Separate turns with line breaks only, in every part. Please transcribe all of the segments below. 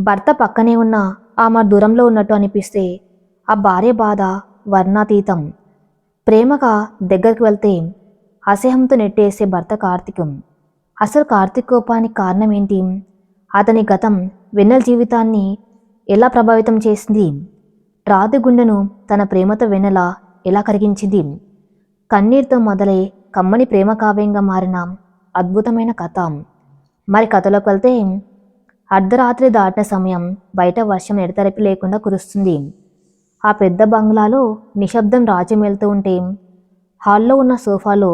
భర్త పక్కనే ఉన్న ఆమె దూరంలో ఉన్నట్టు అనిపిస్తే ఆ భార్య బాధ వర్ణాతీతం. ప్రేమగా దగ్గరికి వెళ్తే అసహ్యంతో నెట్టేసే భర్త కార్తీకం. అసలు కార్తీక్ కోపానికి కారణం ఏంటి? అతని గతం వెన్నెల జీవితాన్ని ఎలా ప్రభావితం చేసింది? రాతి గుండెను తన ప్రేమతో వెన్నెల ఎలా కరిగించింది? కన్నీటితో మొదలై కమ్మని ప్రేమ కావ్యంగా మారిన అద్భుతమైన కథ. మరి కథలోకి వెళ్తే, అర్ధరాత్రి దాటిన సమయం, బయట వర్షం ఎడతెరిపి లేకుండా కురుస్తుంది. ఆ పెద్ద బంగ్లాలో నిశ్శబ్దం రాజ్యమేలుతూ ఉంటే, హాల్లో ఉన్న సోఫాలో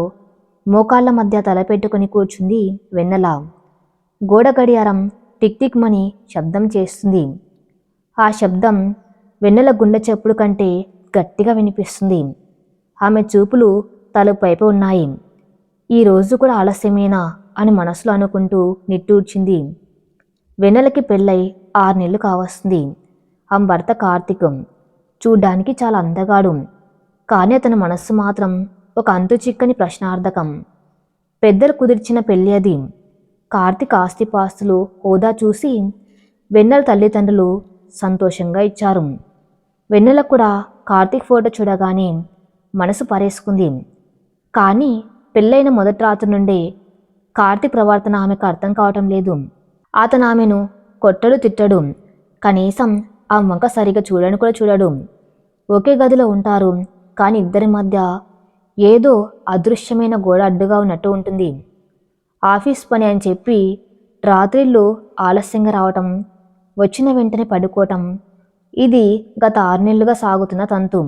మోకాళ్ళ మధ్య తలపెట్టుకుని కూర్చుంది వెన్నెల. గోడ గడియారం టిక్ టిక్ మని శబ్దం చేస్తుంది. ఆ శబ్దం వెన్నెల గుండె చప్పుడు కంటే గట్టిగా వినిపిస్తుంది. ఆమె చూపులు తలుపు వైపు ఉన్నాయి. ఈ రోజు కూడా ఆలస్యమేనా అని మనసులో అనుకుంటూ నిట్టూర్చింది. వెన్నెలకి పెళ్ళై 6 నెలలు కావస్తుంది. ఆమె భర్త కార్తీకం చూడ్డానికి చాలా అందగాడు. కానీ అతని మనస్సు మాత్రం ఒక అంతు చిక్కని ప్రశ్నార్థకం. పెద్దలు కుదిర్చిన పెళ్ళి అది. కార్తీక్ ఆస్తిపాస్తులు హోదా చూసి వెన్నెల తల్లిదండ్రులు సంతోషంగా ఇచ్చారు. వెన్నెల కూడా కార్తీక్ ఫోటో చూడగానే మనసు పరేసుకుంది. కానీ పెళ్ళైన మొదటి రాత్రి నుండే కార్తీక్ ప్రవర్తన ఆమెకు అర్థం కావటం లేదు. అతను ఆమెను కొట్టడు, తిట్టడు. కనీసం ఆ వంక సరిగా చూడని కూడా చూడడు. ఒకే గదిలో ఉంటారు, కానీ ఇద్దరి మధ్య ఏదో అదృశ్యమైన గోడ అడ్డుగా ఉన్నట్టు ఉంటుంది. ఆఫీస్ పని అని చెప్పి రాత్రిళ్ళు ఆలస్యంగా రావటం, వచ్చిన వెంటనే పడుకోవటం, ఇది గత 6 నెలలుగా సాగుతున్న తంతు.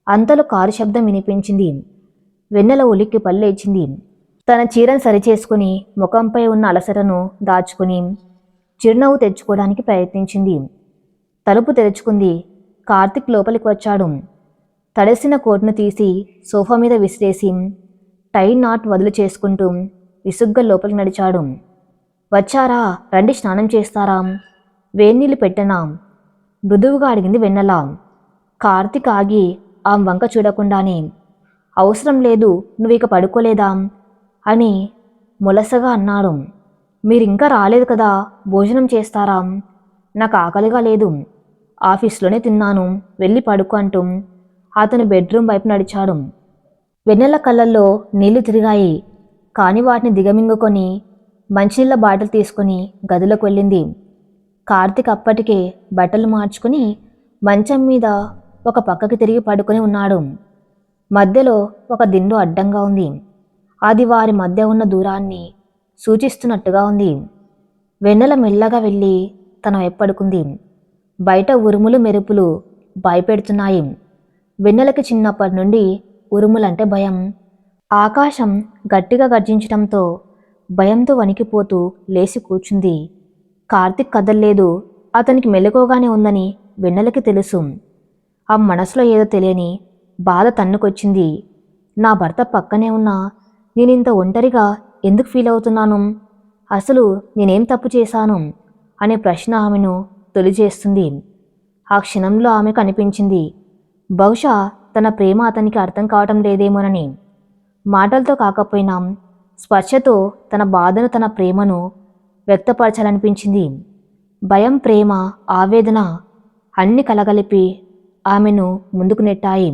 అంతలో కారు శబ్దం వినిపించింది. వెన్నెల ఉలిక్కి పళ్ళేచింది. తన చీరను సరిచేసుకుని ముఖంపై ఉన్న అలసటను దాచుకుని చిరునవ్వు తెచ్చుకోవడానికి ప్రయత్నించింది. తలుపు తెరుచుకుంది. కార్తీక్ లోపలికి వచ్చాడు. తడిసిన కోట్ను తీసి సోఫా మీద విసిరేసి టై నాట్ వదులు చేసుకుంటూ విసుగ్గా లోపలికి నడిచాడు. వచ్చారా, రండి, స్నానం చేస్తారా, వేన్నీళ్ళు పెట్టనా? మృదువుగా అడిగింది వెన్నెల. కార్తీక్ ఆగి ఆ వంక చూడకుండానే, అవసరం లేదు, నువ్విక పడుకోలేదా అని ములసగా అన్నాడు. మీరింకా రాలేదు కదా, భోజనం చేస్తారా? నాకు ఆకలిగా లేదు, ఆఫీస్లోనే తిన్నాను, వెళ్ళి పడుకో అంటూ అతను బెడ్రూమ్ వైపు నడిచాడు. వెన్నెల కళ్ళల్లో నీళ్లు తిరిగాయి. కానీ వాటిని దిగమింగుకొని మంచినీళ్ళ బాటిల్ తీసుకుని గదిలోకి వెళ్ళింది. కార్తీక్ అప్పటికే బట్టలు మార్చుకుని మంచం మీద ఒక పక్కకి తిరిగి పడుకొని ఉన్నాడు. మధ్యలో ఒక దిండు అడ్డంగా ఉంది. అది వారి మధ్య ఉన్న దూరాన్ని సూచిస్తున్నట్టుగా ఉంది. వెన్నెల మెల్లగా వెళ్ళి తన వైపు పడుకుంది. బయట ఉరుములు మెరుపులు భయపెడుతున్నాయి. వెన్నెలకి చిన్నప్పటి నుండి ఉరుములంటే భయం. ఆకాశం గట్టిగా గర్జించడంతో భయంతో వణికిపోతూ లేచి కూర్చుంది. కార్తీక్ కదల్లేదు. అతనికి మెలకువగానే ఉందని వెన్నెలకి తెలుసు. ఆ మనసులో ఏదో తెలియని బాధ తన్నుకొచ్చింది. నా భర్త పక్కనే ఉన్నా నేనింత ఒంటరిగా ఎందుకు ఫీల్ అవుతున్నాను? అసలు నేనేం తప్పు చేశాను అనే ప్రశ్న ఆమెను తొలిచేస్తుంది. ఆ క్షణంలో ఆమెకు అనిపించింది, బహుశా తన ప్రేమ అతనికి అర్థం కావటం లేదేమోనని. మాటలతో కాకపోయినా స్పర్శతో తన బాధను, తన ప్రేమను వ్యక్తపరచాలనిపించింది. భయం, ప్రేమ, ఆవేదన అన్ని కలగలిపి ఆమెను ముందుకు నెట్టాయి.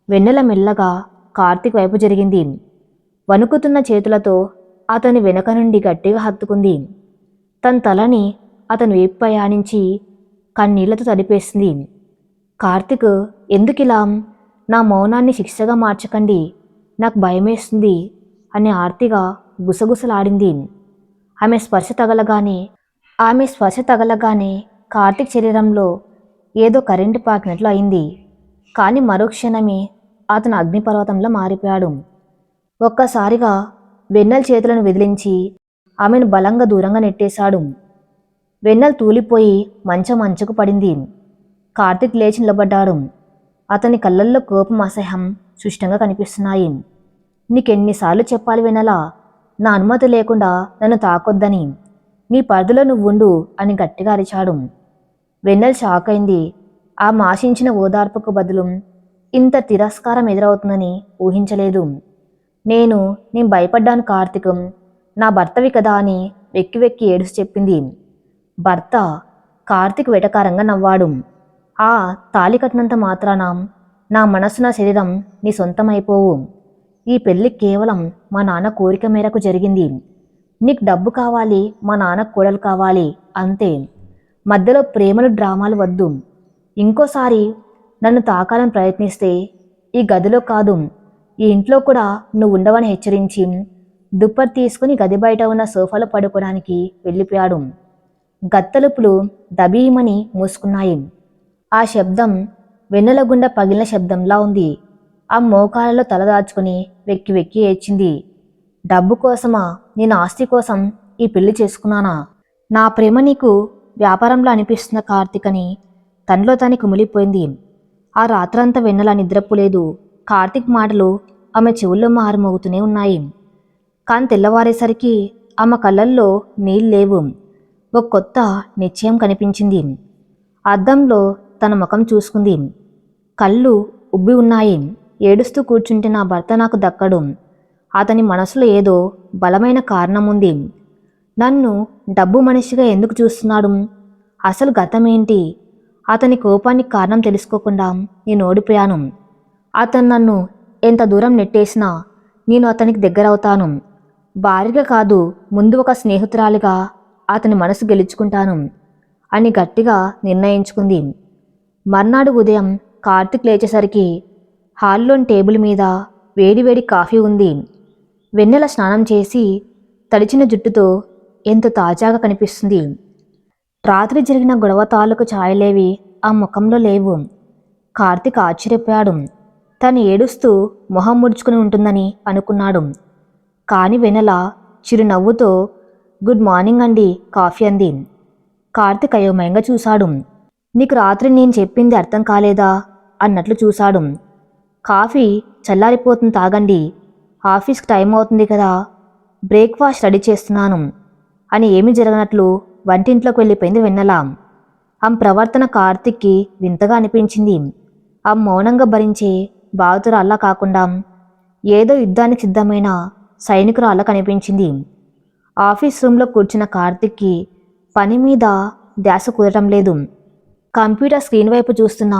వెన్నెల మెల్లగా కార్తీక్ వైపు జరిగింది. వణుకుతున్న చేతులతో అతని వెనక నుండి గట్టిగా హత్తుకుంది. తన తలని అతను వీపుపై ఆనించి కన్నీళ్లతో తడిపేసింది. కార్తీక్, ఎందుకిలా? నా మౌనాన్ని శిక్షగా మార్చకండి, నాకు భయమేస్తుంది అని ఆర్తిగా గుసగుసలాడింది. ఆమె స్పర్శ తగలగానే కార్తీక్ శరీరంలో ఏదో కరెంటు పాకినట్లు అయింది. కానీ మరుక్షణమే అతను అగ్నిపర్వతంలో మారిపోయాడు. ఒక్కసారిగా వెన్నెల చేతులను విదిలించి ఆమెను బలంగా దూరంగా నెట్టేశాడు. వెన్నెల తూలిపోయి మంచం అంచుకు పడింది. కార్తీక్ లేచి నిలబడ్డాడు. అతని కళ్ళల్లో కోపం, అసహ్యం స్పష్టంగా కనిపిస్తున్నాయి. నీకెన్నిసార్లు చెప్పాలి వెన్నెల, నా అనుమతి లేకుండా నన్ను తాకొద్దని? నీ పరిధిలో నువ్వుండు అని గట్టిగా అరిచాడు. వెన్నెల షాక్ అయింది. ఆమె ఆశించిన ఓదార్పుకు బదులు ఇంత తిరస్కారం ఎదురవుతుందని ఊహించలేదు. నేను భయపడ్డాను కార్తీకం, నా భర్తవి కదా అని వెక్కి వెక్కి ఏడుస్తూ చెప్పింది. భర్త? కార్తీక్ వెటకారంగా నవ్వాడు. ఆ తాళి కట్టినంత మాత్రాన నా మనసు నా శరీరం నీ సొంతమైపోవు. ఈ పెళ్లి కేవలం మా నాన్న కోరిక మేరకు జరిగింది. నీకు డబ్బు కావాలి, మా నాన్న కోడలు కావాలి, అంతే. మధ్యలో ప్రేమలు డ్రామాలు వద్దు. ఇంకోసారి నన్ను తాకాలని ప్రయత్నిస్తే ఈ గదిలో కాదు, ఈ ఇంట్లో కూడా నువ్వు ఉండవని హెచ్చరించి దుప్పటి తీసుకుని గది బయట ఉన్న సోఫాలో పడుకోవడానికి వెళ్ళిపోయాడు. గత్తలుపులు దబీమని మూసుకున్నాయి. ఆ శబ్దం వెన్నెల గుండె పగిలిన శబ్దంలా ఉంది. ఆ మోకాలలో తలదాచుకుని వెక్కి వెక్కి ఏడ్చింది. డబ్బు కోసమా, నేను ఆస్తి కోసం ఈ పెళ్లి చేసుకున్నానా? నా ప్రేమ నీకు వ్యాపారంలో అనిపిస్తున్న కార్తీక్ అని తనలో తని కుమిలిపోయింది. ఆ రాత్రంతా వెన్నెల నిద్రపోలేదు. కార్తీక్ మాటలు ఆమె చెవుల్లో మారుమోగుతూనే ఉన్నాయి. కానీ తెల్లవారేసరికి ఆమె కళ్ళల్లో నీళ్ళు లేవు. ఒక కొత్త నిశ్చయం కనిపించింది. అద్దంలో తన ముఖం చూసుకుంది. కళ్ళు ఉబ్బి ఉన్నాయి. ఏడుస్తూ కూర్చుంటే నా భర్త నాకు దక్కడు. అతని మనసులో ఏదో బలమైన కారణం ఉంది. నన్ను డబ్బు మనిషిగా ఎందుకు చూస్తున్నాడు? అసలు గతమేంటి? అతని కోపానికి కారణం తెలుసుకోకుండా నేను ఓడిపోయాను. అతను నన్ను ఎంత దూరం నెట్టేసినా నేను అతనికి దగ్గరవుతాను. భార్యగా కాదు, ముందు ఒక స్నేహితురాలిగా అతని మనసు గెలుచుకుంటాను అని గట్టిగా నిర్ణయించుకుంది. మర్నాడు ఉదయం కార్తీక్ లేచేసరికి హాల్లోని టేబుల్ మీద వేడివేడి కాఫీ ఉంది. వెన్నెల స్నానం చేసి తడిచిన జుట్టుతో ఎంతో తాజాగా కనిపిస్తుంది. రాత్రి జరిగిన గొడవ తాలూకు ఛాయలేవి ఆ ముఖంలో లేవు. కార్తీక్ ఆశ్చర్యపోయాడు. తను ఏడుస్తూ మొహం ముడుచుకుని ఉంటుందని అనుకున్నాడు. కాని వెన్నెల చిరునవ్వుతో గుడ్ మార్నింగ్ అండి, కాఫీ అంది. కార్తీక్ అయోమయంగా చూశాడు. నీకు రాత్రి నేను చెప్పింది అర్థం కాలేదా అన్నట్లు చూశాడు. కాఫీ చల్లారిపోతుంది, తాగండి. ఆఫీస్కి టైం అవుతుంది కదా, బ్రేక్ఫాస్ట్ రెడీ చేస్తున్నాను అని ఏమీ జరగనట్లు వంటింట్లోకి వెళ్ళిపోయింది వెన్నెల. ఆమె ప్రవర్తన కార్తీక్కి వింతగా అనిపించింది. ఆమె మౌనంగా భరించే బాధితురాల్లా కాకుండా ఏదో యుద్ధానికి సిద్ధమైన సైనికురాల్లా కనిపించింది. ఆఫీస్ రూమ్లో కూర్చున్న కార్తీక్కి పని మీద ధ్యాస కుదరటం లేదు. కంప్యూటర్ స్క్రీన్ వైపు చూస్తున్న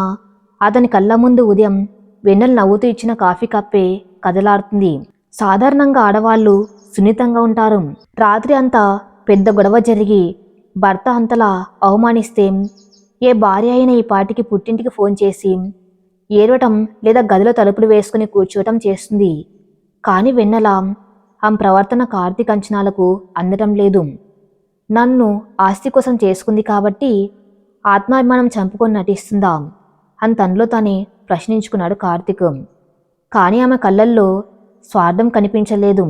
అతని కళ్ళ ముందు ఉదయం వెన్నెల నవ్వుతూ ఇచ్చిన కాఫీ కప్పే కదలాడుతుంది. సాధారణంగా ఆడవాళ్ళు సున్నితంగా ఉంటారు. రాత్రి అంతా పెద్ద గొడవ జరిగి భర్త అంతలా అవమానిస్తే ఏ భార్య అయినా ఈ పాటికి పుట్టింటికి ఫోన్ చేసి ఏడవటం లేదా గదిలో తలుపులు వేసుకుని కూర్చోవటం చేస్తుంది. కానీ వెన్నెల ఆమె ప్రవర్తన కార్తీక్ అంచనాలకు అందటం లేదు. నన్ను ఆస్తి కోసం చేసుకుంది కాబట్టి ఆత్మాభిమానం చంపుకొని నటిస్తుందా అని తనలో తానే ప్రశ్నించుకున్నాడు కార్తీక్. కానీ ఆమె కళ్ళల్లో స్వార్థం కనిపించలేదు.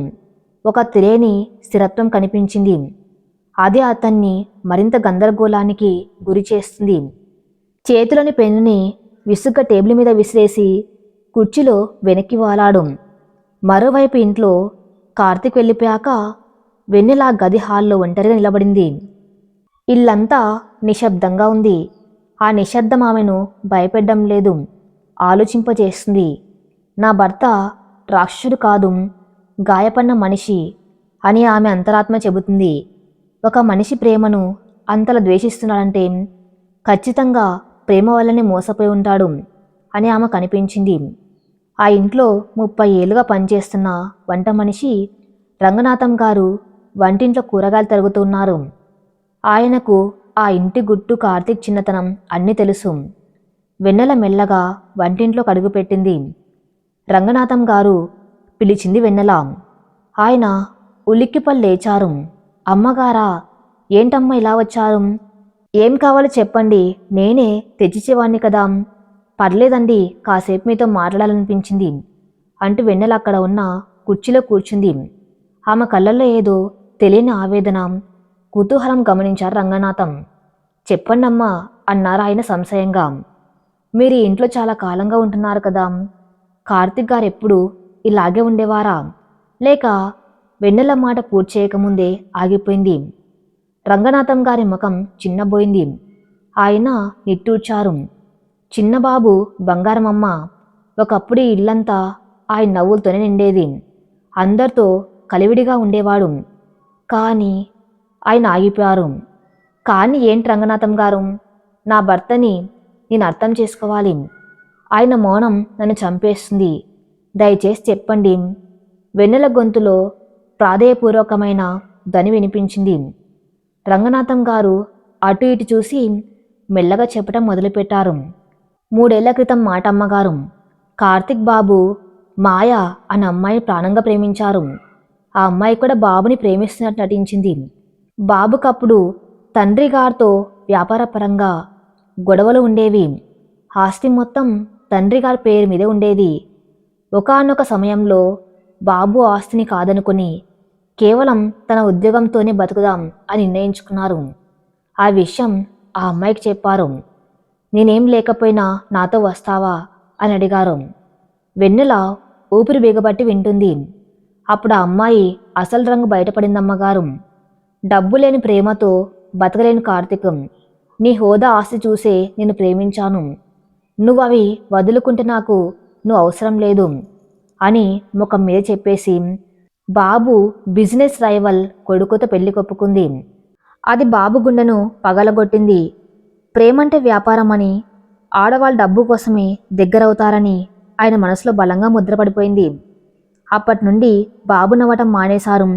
ఒక తెలియని స్థిరత్వం కనిపించింది. అదే అతన్ని మరింత గందరగోళానికి గురి చేస్తుంది. చేతిలోని పెన్నుని విసుగ్గా టేబుల్ మీద విసిరేసి కుర్చీలో వెనక్కి వాలాడు. మరోవైపు ఇంట్లో కార్తీక్ వెళ్ళిపోయాక వెన్నెల గది హాల్లో ఒంటరిగా నిలబడింది. ఇల్లంతా నిశ్శబ్దంగా ఉంది. ఆ నిశ్శబ్దం ఆమెను భయపెట్టడం లేదు, ఆలోచింపజేస్తుంది. నా భర్త రాక్షసుడు కాదు, గాయపడిన మనిషి అని ఆమె అంతరాత్మ చెబుతుంది. ఒక మనిషి ప్రేమను అంతలా ద్వేషిస్తున్నాడంటే ఖచ్చితంగా ప్రేమ వల్లనే మోసపోయి ఉంటాడు అని ఆమె కనిపించింది. ఆ ఇంట్లో 30 ఏళ్ళుగా పనిచేస్తున్న వంట మనిషి రంగనాథం గారు వంటింట్లో కూరగాయలు తరుగుతున్నారు. ఆయనకు ఆ ఇంటి గుట్టు, కార్తీక్ చిన్నతనం అన్నీ తెలుసు. వెన్నెల మెల్లగా వంటింట్లో కడుగుపెట్టింది. రంగనాథం గారు పిలిచింది వెన్నెల. ఆయన ఉలిక్కిపడి లేచారు. అమ్మగారా, ఏంటమ్మా ఇలా వచ్చారు? ఏం కావాలో చెప్పండి, నేనే తెచ్చిచ్చేవాణ్ణి కదా. పర్లేదండి, కాసేపు మీతో మాట్లాడాలనిపించింది అంటూ వెన్నెల అక్కడ ఉన్న కుర్చీలో కూర్చుంది. ఆమె కళ్ళల్లో ఏదో తెలియని ఆవేదన, కుతూహలం గమనించారు రంగనాథం. చెప్పండమ్మా అన్నారు ఆయన సంశయంగా. మీరు ఇంట్లో చాలా కాలంగా ఉంటున్నారు కదా, కార్తీక్ గారు ఎప్పుడు ఇలాగే ఉండేవారా? లేక వెన్నెల మాట పూర్తి చేయకముందే ఆగిపోయింది. రంగనాథం గారి ముఖం చిన్నబోయింది. ఆయన నిట్టూర్చారు. చిన్నబాబు బంగారమమ్మ. ఒకప్పుడు ఈ ఇల్లంతా ఆయన నవ్వులతోనే నిండేది. అందరితో కలివిడిగా ఉండేవాడు. కానీ ఆయన ఆగిపోయారు. కానీ ఏంటి రంగనాథం గారు, నా భర్తని నేను అర్థం చేసుకోవాలి. ఆయన మౌనం నన్ను చంపేస్తుంది. దయచేసి చెప్పండి. వెన్నెల గొంతులో ప్రాధేయపూర్వకమైన ధ్వని వినిపించింది. రంగనాథం గారు అటు ఇటు చూసి మెల్లగా చెప్పటం మొదలుపెట్టారు. 3 ఏళ్ల క్రితం మాట అమ్మగారు. కార్తిక్ బాబు మాయ అన్న అమ్మాయిని ప్రాణంగా ప్రేమించారు. ఆ అమ్మాయి కూడా బాబుని ప్రేమిస్తున్నట్టు నటించింది. బాబుకప్పుడు తండ్రి గారితో వ్యాపారపరంగా గొడవలు ఉండేవి. ఆస్తి మొత్తం తండ్రి గారి పేరు మీదే ఉండేది. ఒకానొక సమయంలో బాబు ఆస్తిని కాదనుకుని కేవలం తన ఉద్యోగంతోనే బతుకుదాం అని నిర్ణయించుకున్నారు. ఆ విషయం ఆ అమ్మాయికి చెప్పారు. నేనేం లేకపోయినా నాతో వస్తావా అని అడిగారు. వెన్నెల ఊపిరి బిగబట్టి వింటుంది. అప్పుడు ఆ అమ్మాయి అసలు రంగు బయటపడిందమ్మగారు. డబ్బు లేని ప్రేమతో బతకలేని కార్తీకం, నీ హోదా ఆస్తి చూసే నేను ప్రేమించాను. నువ్వు అవి వదులుకుంటే నాకు నువ్వు అవసరం లేదు అని ముఖం మీద చెప్పేసి బాబు బిజినెస్ రైవల్ కొడుకుతో పెళ్లి కొప్పుకుంది. అది బాబు గుండెను పగలగొట్టింది. ప్రేమంటే వ్యాపారం అని, ఆడవాళ్ళు డబ్బు కోసమే దగ్గరవుతారని ఆయన మనసులో బలంగా ముద్రపడిపోయింది. అప్పటి నుండి బాబు నవ్వటం మానేశారు.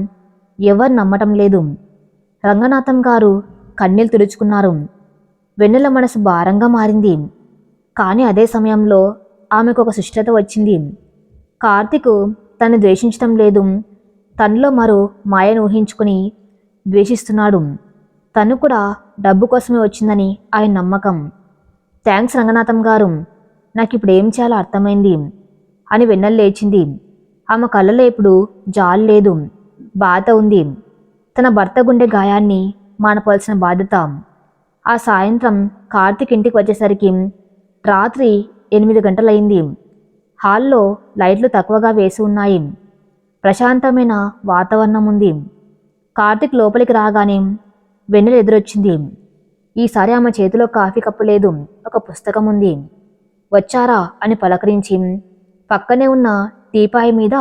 ఎవరు నమ్మటం లేదు. రంగనాథం గారు కన్నీళ్లు తుడుచుకున్నారు. వెన్నెల మనసు భారంగా మారింది. కానీ అదే సమయంలో ఆమెకు ఒక శిష్టత వచ్చింది. కార్తీక్ తను ద్వేషించటం లేదు, తనలో మరో మాయను ఊహించుకుని ద్వేషిస్తున్నాడు. తను కూడా డబ్బు కోసమే వచ్చిందని ఆయన నమ్మకం. థ్యాంక్స్ రంగనాథం గారు, నాకు ఇప్పుడు ఏం చేయాలో అర్థమైంది అని వెన్నెల లేచింది. ఆమె కళ్ళలో ఇప్పుడు జాలి లేదు, బాధ ఉంది. తన భర్త గుండె గాయాన్ని మానపవలసిన బాధ్యత. ఆ సాయంత్రం కార్తీక్ ఇంటికి వచ్చేసరికి రాత్రి 8 గంటలయింది. హాల్లో లైట్లు తక్కువగా వేసి ఉన్నాయి. ప్రశాంతమైన వాతావరణం ఉంది. కార్తీక్ లోపలికి రాగానే వెన్నెల ఎదురొచ్చింది. ఈసారి ఆమె చేతిలో కాఫీ కప్పు లేదు, ఒక పుస్తకం ఉంది. వచ్చారా అని పలకరించి పక్కనే ఉన్న టీపాయి మీద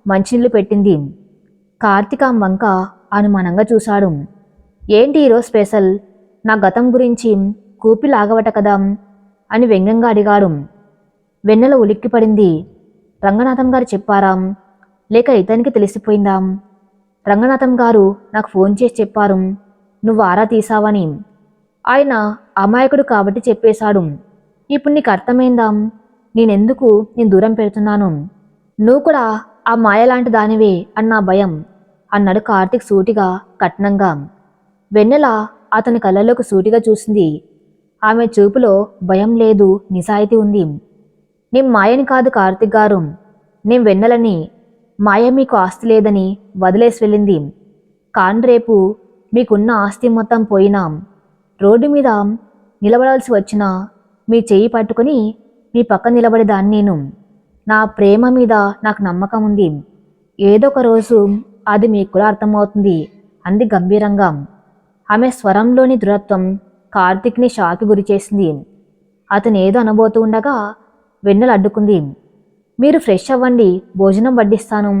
మంచినీళ్లు పెట్టింది. కార్తీక్ ఆమె వంక అనుమానంగా చూశాడు. ఏంటి ఈరోజు స్పెషల్? నా గతం గురించి కూపి లాగవట కదా అని వ్యంగ్యంగా అడిగాడు. వెన్నెల ఉలిక్కిపడింది. రంగనాథం గారు చెప్పారా, లేక ఇతనికి తెలిసిపోయిందా? రంగనాథం గారు నాకు ఫోన్ చేసి చెప్పారు నువ్వు ఆరా తీసావని. ఆయన అమాయకుడు కాబట్టి చెప్పేశాడు. ఇప్పుడు నీకు అర్థమైందా నేనెందుకు నేను దూరం పెడుతున్నాను? నువ్వు కూడా ఆ మాయలాంటి దానివే అన్న భయం అన్నాడు కార్తీక్ సూటిగా, కఠినంగా. వెన్నెల అతని కళ్ళలోకి సూటిగా చూసింది. ఆమె చూపులో భయం లేదు, నిజాయితీ ఉంది. నేను మాయని కాదు కార్తీక్ గారు, నేను వెన్నెలని. మాయ మీకు ఆస్తి లేదని వదిలేసి వెళ్ళింది. కాని రేపు మీకున్న ఆస్తి మొత్తం పోయినా, రోడ్డు మీద నిలబడాల్సి వచ్చినా మీ చెయ్యి పట్టుకుని మీ పక్క నిలబడేదాన్ని నేను. నా ప్రేమ మీద నాకు నమ్మకం ఉంది. ఏదో ఒక రోజు అది మీకు కూడా అర్థమవుతుంది అంది గంభీరంగా. ఆమె స్వరంలోని దృఢత్వం కార్తీక్ని షాకి గురి చేసింది. అతను ఏదో అనబోతూ ఉండగా వెన్నెల అడ్డుకుంది. మీరు ఫ్రెష్ అవ్వండి, భోజనం వడ్డిస్తాను.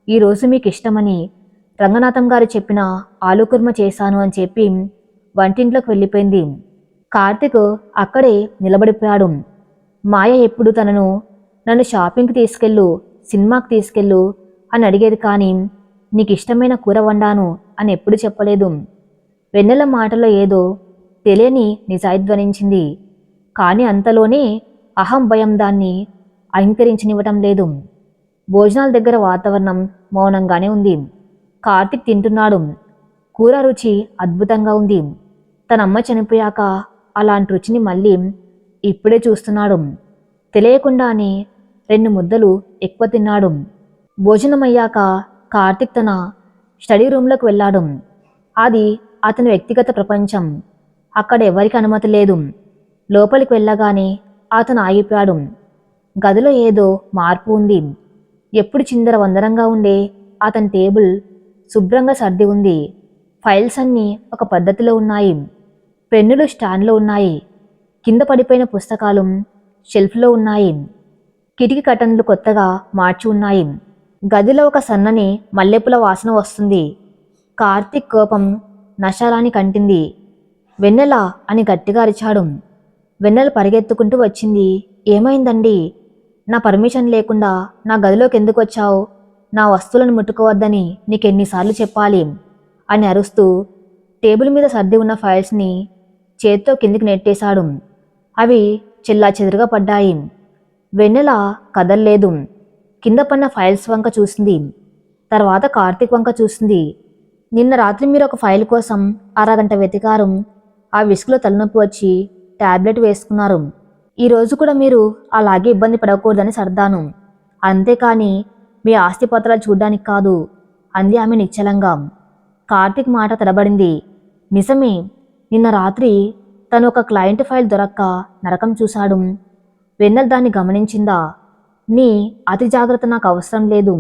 ఈరోజు మీకు ఇష్టమని రంగనాథం గారు చెప్పిన ఆలుకుర్మ చేశాను అని చెప్పి వంటింట్లోకి వెళ్ళిపోయింది. కార్తీక్ అక్కడే నిలబడిపోయాడు. మాయ ఎప్పుడు నన్ను షాపింగ్కి తీసుకెళ్ళు, సినిమాకి తీసుకెళ్ళు అని అడిగేది, కానీ నీకు ఇష్టమైన కూర వండాను అని ఎప్పుడు చెప్పలేదు. వెన్నెల మాటలో ఏదో తెలియని నిజాయితీ ధ్వనించింది. కానీ అంతలోనే అహం భయం దాన్ని అంగీకరించనివ్వటం లేదు. భోజనాల దగ్గర వాతావరణం మౌనంగానే ఉంది. కార్తీక్ తింటున్నాడు. కూర రుచి అద్భుతంగా ఉంది. తన అమ్మ చనిపోయాక అలాంటి రుచిని మళ్ళీ ఇప్పుడే చూస్తున్నాడు. తెలియకుండానే 2 ముద్దలు ఎక్కువ తిన్నాడు. భోజనమయ్యాక కార్తీక్ తన స్టడీ రూమ్లోకి వెళ్ళాడు. అది అతని వ్యక్తిగత ప్రపంచం. అక్కడ ఎవరికి అనుమతి లేదు. లోపలికి వెళ్ళగానే అతను ఆగిపోయాడు. గదిలో ఏదో మార్పు ఉంది. ఎప్పుడు చిందర వందరంగా ఉండే అతని టేబుల్ శుభ్రంగా సర్ది ఉంది. ఫైల్స్ అన్నీ ఒక పద్ధతిలో ఉన్నాయి. పెన్నులు స్టాండ్లో ఉన్నాయి. కింద పడిపోయిన పుస్తకాలు షెల్ఫ్లో ఉన్నాయి. కిటికీ కర్టన్లు కొత్తగా మార్చి ఉన్నాయి. గదిలో ఒక సన్నని మల్లెపూల వాసన వస్తుంది. కార్తీక్ కోపం నశాలాన్ని కంటింది. వెన్నెల అని గట్టిగా అరిచాడు. వెన్నెల పరిగెత్తుకుంటూ వచ్చింది. ఏమైందండి? నా పర్మిషన్ లేకుండా నా గదిలోకి ఎందుకు వచ్చావు? నా వస్తువులను ముట్టుకోవద్దని నీకెన్నిసార్లు చెప్పాలి అని అరుస్తూ టేబుల్ మీద సర్ది ఉన్న ఫైల్స్ని చేత్తో కిందికి నెట్టేశాడు. అవి చెల్లాచెదురుగా పడ్డాయి. వెన్నెల కదల్లేదు. కింద పడిన ఫైల్స్ వంక చూసింది. తర్వాత కార్తీక్ వంక చూసింది. నిన్న రాత్రి మీరు ఒక ఫైల్ కోసం అరగంట వెతికారు. ఆ విసుగులో తలనొప్పి వచ్చి టాబ్లెట్ వేసుకున్నారు. ఈరోజు కూడా మీరు అలాగే ఇబ్బంది పడకూడదని సర్దాను. అంతేకాని మీ ఆస్తిపత్రాలు చూడ్డానికి కాదు అంది ఆమె నిశ్చలంగా. కార్తీక్ మాట తడబడింది. నిజమే, నిన్న రాత్రి తను ఒక క్లయింట్ ఫైల్ దొరక్క నరకం చూశాడు. వెన్నెల దాన్ని గమనించిందా? నీ అతి జాగ్రత్త నాకు అవసరం లేదు.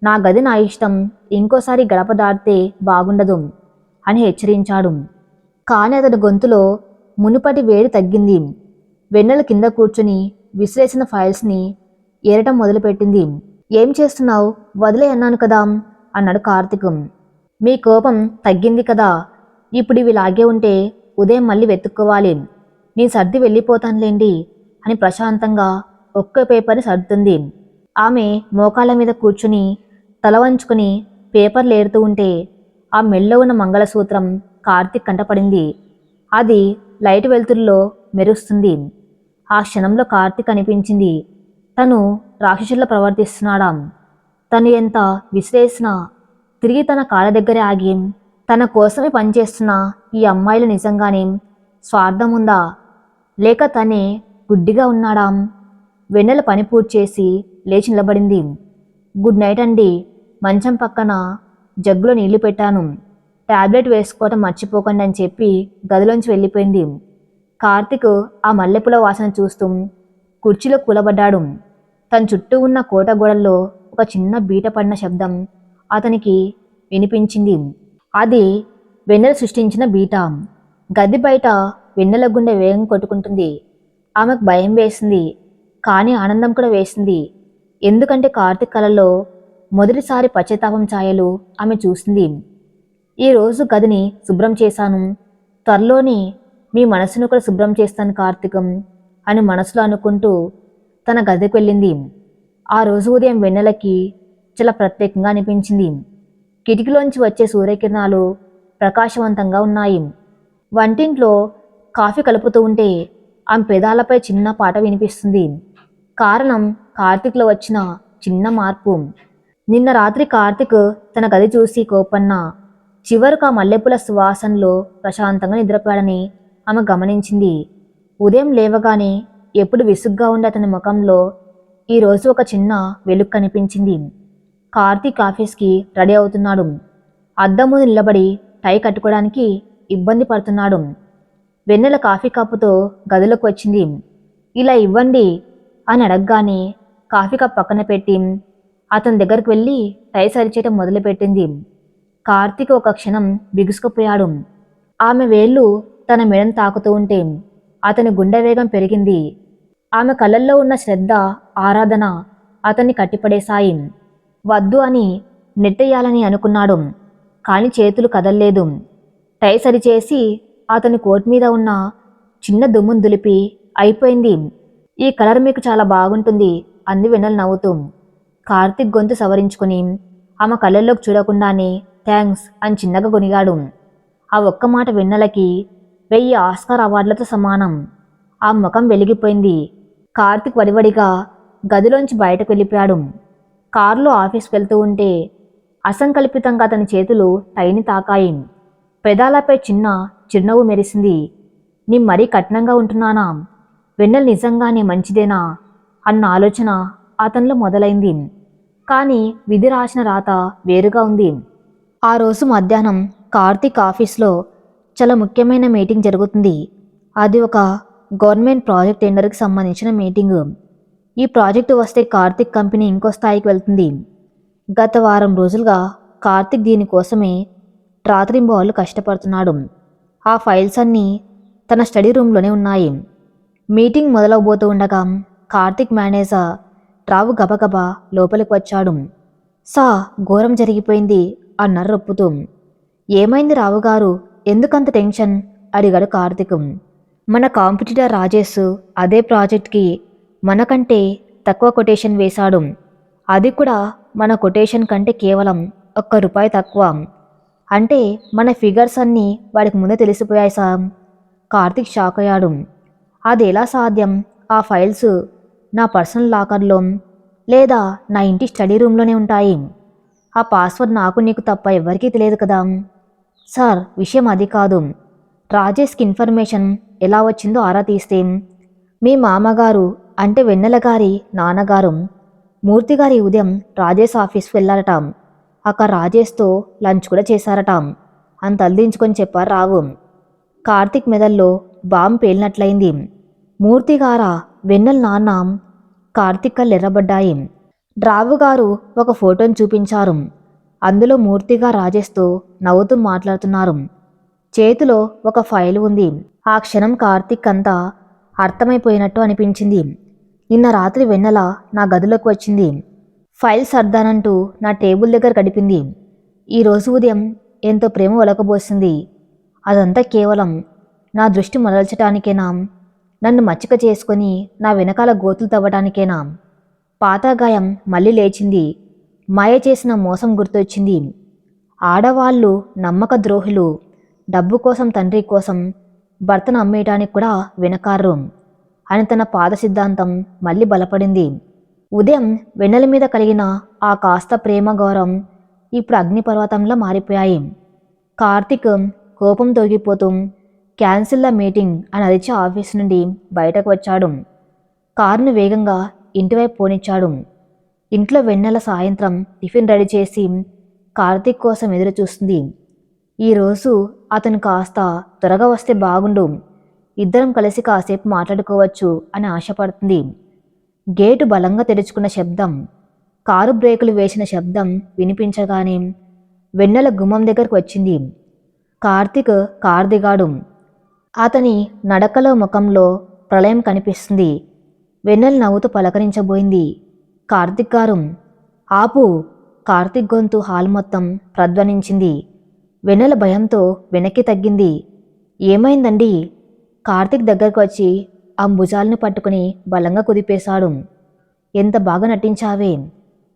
నా గది నా ఇష్టం. ఇంకోసారి గడప దాటితే బాగుండదు అని హెచ్చరించాడు. కానీ అతడి గొంతులో మునుపటి వేడి తగ్గింది. వెన్నెల కింద కూర్చుని విసిరేసిన ఫైల్స్ని ఏరటం మొదలుపెట్టింది. ఏం చేస్తున్నావు? వదిలే అన్నాను కదా అన్నాడు కార్తీక్. మీ కోపం తగ్గింది కదా? ఇప్పుడు ఇవి లాగే ఉంటే ఉదయం మళ్ళీ వెతుక్కోవాలి. నీ సర్ది వెళ్ళిపోతానులేండి అని ప్రశాంతంగా ఒక్క పేపర్ని సర్దుతుంది. ఆమె మోకాళ్ళ మీద కూర్చుని తల వంచుకుని పేపర్లు ఏరుతూ ఉంటే ఆ మెళ్ళో ఉన్న మంగళసూత్రం కార్తీక్ కంటపడింది. అది లైట్ వెలుతురులో మెరుస్తుంది. ఆ క్షణంలో కార్తీక్ అనిపించింది, తను రాక్షసుల్లా ప్రవర్తిస్తున్నాడా? తను ఎంత విసిరేసినా తిరిగి తన కాళ్ళ దగ్గరే ఆగి తన కోసమే పనిచేస్తున్న ఈ అమ్మాయిలు నిజంగానే స్వార్థం ఉందా? లేక తనే గుడ్డిగా ఉన్నాడా? వెన్నెల పని పూర్తి చేసి లేచి నిలబడింది. గుడ్ నైట్ అండి. మంచం పక్కన జగ్గులో నీళ్లు పెట్టాను. టాబ్లెట్ వేసుకోవటం మర్చిపోకండి అని చెప్పి గదిలోంచి వెళ్ళిపోయింది. కార్తీక్ ఆ మల్లెపూల వాసన చూస్తూ కుర్చీలో కూలబడ్డాడు. తన చుట్టూ ఉన్న కోట గోడల్లో ఒక చిన్న బీట పడిన శబ్దం అతనికి వినిపించింది. అది వెన్నెల సృష్టించిన బీట. గది బయట వెన్నెల గుండె వేగం కొట్టుకుంటుంది. ఆమెకు భయం వేసింది, కానీ ఆనందం కూడా వేసింది. ఎందుకంటే కార్తీక్ కలలో మొదటిసారి పశ్చాత్తాపం ఛాయలు ఆమె చూసింది. ఈరోజు గదిని శుభ్రం చేశాను. త్వరలోనే మీ మనసును కూడా శుభ్రం చేస్తాను కార్తీకం అని మనసులో అనుకుంటూ తన గదికి వెళ్ళింది. ఆ రోజు ఉదయం వెన్నెలకి చాలా ప్రత్యేకంగా అనిపించింది. కిటికీలోంచి వచ్చే సూర్యకిరణాలు ప్రకాశవంతంగా ఉన్నాయి. వంటింట్లో కాఫీ కలుపుతూ ఉంటే ఆమె పెదాలపై చిన్న పాట వినిపిస్తుంది. కారణం కార్తీక్లో వచ్చిన చిన్న మార్పు. నిన్న రాత్రి కార్తీక్ తన గది చూసి కోపన్న చివరకు ఆ మల్లెపూల సువాసనలో ప్రశాంతంగా నిద్రపోయాడని ఆమె గమనించింది. ఉదయం లేవగానే ఎప్పుడు విసుగ్గా ఉండే అతని ముఖంలో ఈరోజు ఒక చిన్న వెలుగు కనిపించింది. కార్తీక్ ఆఫీస్కి రెడీ అవుతున్నాడు. అద్దం ముందు నిలబడి టై కట్టుకోవడానికి ఇబ్బంది పడుతున్నాడు. వెన్నెల కాఫీ కప్పుతో గదిలోకి వచ్చింది. ఇలా ఇవ్వండి అని అడగగానే కాఫీ కప్ పక్కన పెట్టి అతని దగ్గరకు వెళ్ళి టై సరిచేయటం మొదలుపెట్టింది. కార్తీక్ ఒక క్షణం బిగుసుకుపోయాడు. ఆమె వేళ్ళు తన మెడను తాకుతూ ఉంటే అతని గుండె వేగం పెరిగింది. ఆమె కళ్ళల్లో ఉన్న శ్రద్ధ, ఆరాధన అతన్ని కట్టిపడేశాయి. వద్దు అని నెట్టేయాలని అనుకున్నాడు, కానీ చేతులు కదల్లేదు. టై సరిచేసి అతని కోట్ మీద ఉన్న చిన్న దుమ్మును దులిపి అయిపోయింది. ఈ కలర్ మీకు చాలా బాగుంటుంది అంది వెన్నెల నవ్వుతూ. కార్తీక్ గొంతు సవరించుకుని ఆమె కళ్ళల్లోకి చూడకుండానే థ్యాంక్స్ అని చిన్నగా గొనిగాడు. ఆ ఒక్క మాట వెన్నెలకి 1000 ఆస్కార్ అవార్డులతో సమానం. ఆ ముఖం వెలిగిపోయింది. కార్తీక్ వడివడిగా గదిలోంచి బయటకు వెళ్ళిపోయాడు. కారులో ఆఫీస్కి వెళ్తూ ఉంటే అసంకల్పితంగా అతని చేతులు టైని తాకాయి. పెదాలపై చిన్న చిరునవ్వు మెరిసింది. నీ మరీ కఠినంగా ఉంటున్నానా? వెన్నెల నిజంగానే మంచిదేనా అన్న ఆలోచన అతనిలో మొదలైంది. కానీ విధి రాసిన రాత వేరుగా ఉంది. ఆ రోజు మధ్యాహ్నం కార్తీక్ ఆఫీస్లో చాలా ముఖ్యమైన మీటింగ్ జరుగుతుంది. అది ఒక గవర్నమెంట్ ప్రాజెక్ట్ టెండర్కి సంబంధించిన మీటింగు. ఈ ప్రాజెక్టు వస్తే కార్తీక్ కంపెనీ ఇంకో స్థాయికి వెళ్తుంది. గత వారం రోజులుగా కార్తీక్ దీనికోసమే రాత్రింబవళ్ళు కష్టపడుతున్నాడు. ఆ ఫైల్స్ అన్నీ తన స్టడీ రూమ్లోనే ఉన్నాయి. మీటింగ్ మొదలవబోతూ ఉండగా కార్తీక్ మేనేజర్ రావు గబగబా లోపలికి వచ్చాడు. సా ఘోరం జరిగిపోయింది అన్నారు రొప్పుతూ. ఏమైంది రావుగారు, ఎందుకంత టెన్షన్ అడిగాడు కార్తీక్. మన కాంపిటీటర్ రాజేష్ అదే ప్రాజెక్ట్కి మనకంటే తక్కువ కొటేషన్ వేశాడు. అది కూడా మన కొటేషన్ కంటే కేవలం ₹1 తక్కువ. అంటే మన ఫిగర్స్ అన్నీ వాడికి ముందే తెలిసిపోయాయి సార్. కార్తీక్ షాక్ అయ్యాడు. అది ఎలా సాధ్యం? ఆ ఫైల్స్ నా పర్సనల్ లాకర్లో లేదా నా ఇంటి స్టడీ రూమ్లోనే ఉంటాయి. ఆ పాస్వర్డ్ నాకు నీకు తప్ప ఎవరికీ తెలియదు కదా. సార్, విషయం అది కాదు. రాజేష్కి ఇన్ఫర్మేషన్ ఎలా వచ్చిందో ఆరా తీస్తే మీ మామగారు అంటే వెన్నెల గారి నాన్నగారు మూర్తిగారి ఉదయం రాజేష్ ఆఫీస్కి వెళ్ళారట. అక్కడ రాజేష్తో లంచ్ కూడా చేశారట అని తలదించుకొని చెప్పారు రావు. కార్తీక్ మెదల్లో బాంబు పేలినట్లయింది. మూర్తిగారా? వెన్నెల నాన్న? కార్తీక్ కళ్ళు ఎర్రబడ్డాయి. రావుగారు ఒక ఫోటోను చూపించారు. అందులో మూర్తిగా రాజేష్తో నవ్వుతూ మాట్లాడుతున్నారు. చేతిలో ఒక ఫైల్ ఉంది. ఆ క్షణం కార్తీక్ అంతా అర్థమైపోయినట్టు అనిపించింది. నిన్న రాత్రి వెన్నెల నా గదిలోకి వచ్చింది. ఫైల్ సర్దానంటూ నా టేబుల్ దగ్గర గడిపింది. ఈరోజు ఉదయం ఎంతో ప్రేమ ఒలకబోసింది. అదంతా కేవలం నా దృష్టి మరల్చటానికేనా? నన్ను మచ్చిక చేసుకొని నా వెనకాల గోతులు తవ్వటానికేనా? పాత గాయం మళ్ళీ లేచింది. మాయ చేసిన మోసం గుర్తొచ్చింది. ఆడవాళ్ళు నమ్మక ద్రోహులు. డబ్బు కోసం, తండ్రి కోసం భర్తను అమ్మేయటానికి కూడా వెనకారు అని తన పాద సిద్ధాంతం మళ్ళీ బలపడింది. ఉదయం వెన్నెల మీద కలిగిన ఆ కాస్త ప్రేమ గౌరవం ఇప్పుడు అగ్నిపర్వతంలా మారిపోయాయి. కార్తీక్ కోపం తొలగిపోతూ క్యాన్సిల్ ద మీటింగ్ అని అరిచి ఆఫీస్ నుండి బయటకు వచ్చాడు. కారును వేగంగా ఇంటివైపు పోనిచ్చాడు. ఇంట్లో వెన్నెల సాయంత్రం టిఫిన్ రెడీ చేసి కార్తీక్ కోసం ఎదురు చూస్తుంది. ఈరోజు అతను కాస్త త్వరగా వస్తే బాగుండు, ఇద్దరం కలిసి కాసేపు మాట్లాడుకోవచ్చు అని ఆశపడుతుంది. గేటు బలంగా తెరుచుకున్న శబ్దం, కారు బ్రేకులు వేసిన శబ్దం వినిపించగానే వెన్నెల గుమ్మం దగ్గరకు వచ్చింది. కార్తీక్ కారు దిగాడు. అతని నడకలో ముఖంలో ప్రళయం కనిపిస్తుంది. వెన్నెల నవ్వుతూ పలకరించబోయింది. కార్తీక్ గారు. ఆపు! కార్తీక్ గొంతు హాల్ మొత్తం ప్రధ్వనించింది. వెన్నెల భయంతో వెనక్కి తగ్గింది. ఏమైందండి? కార్తీక్ దగ్గరకు వచ్చి ఆ భుజాలను పట్టుకుని బలంగా కుదిపేశాడు. ఎంత బాగా నటించావే!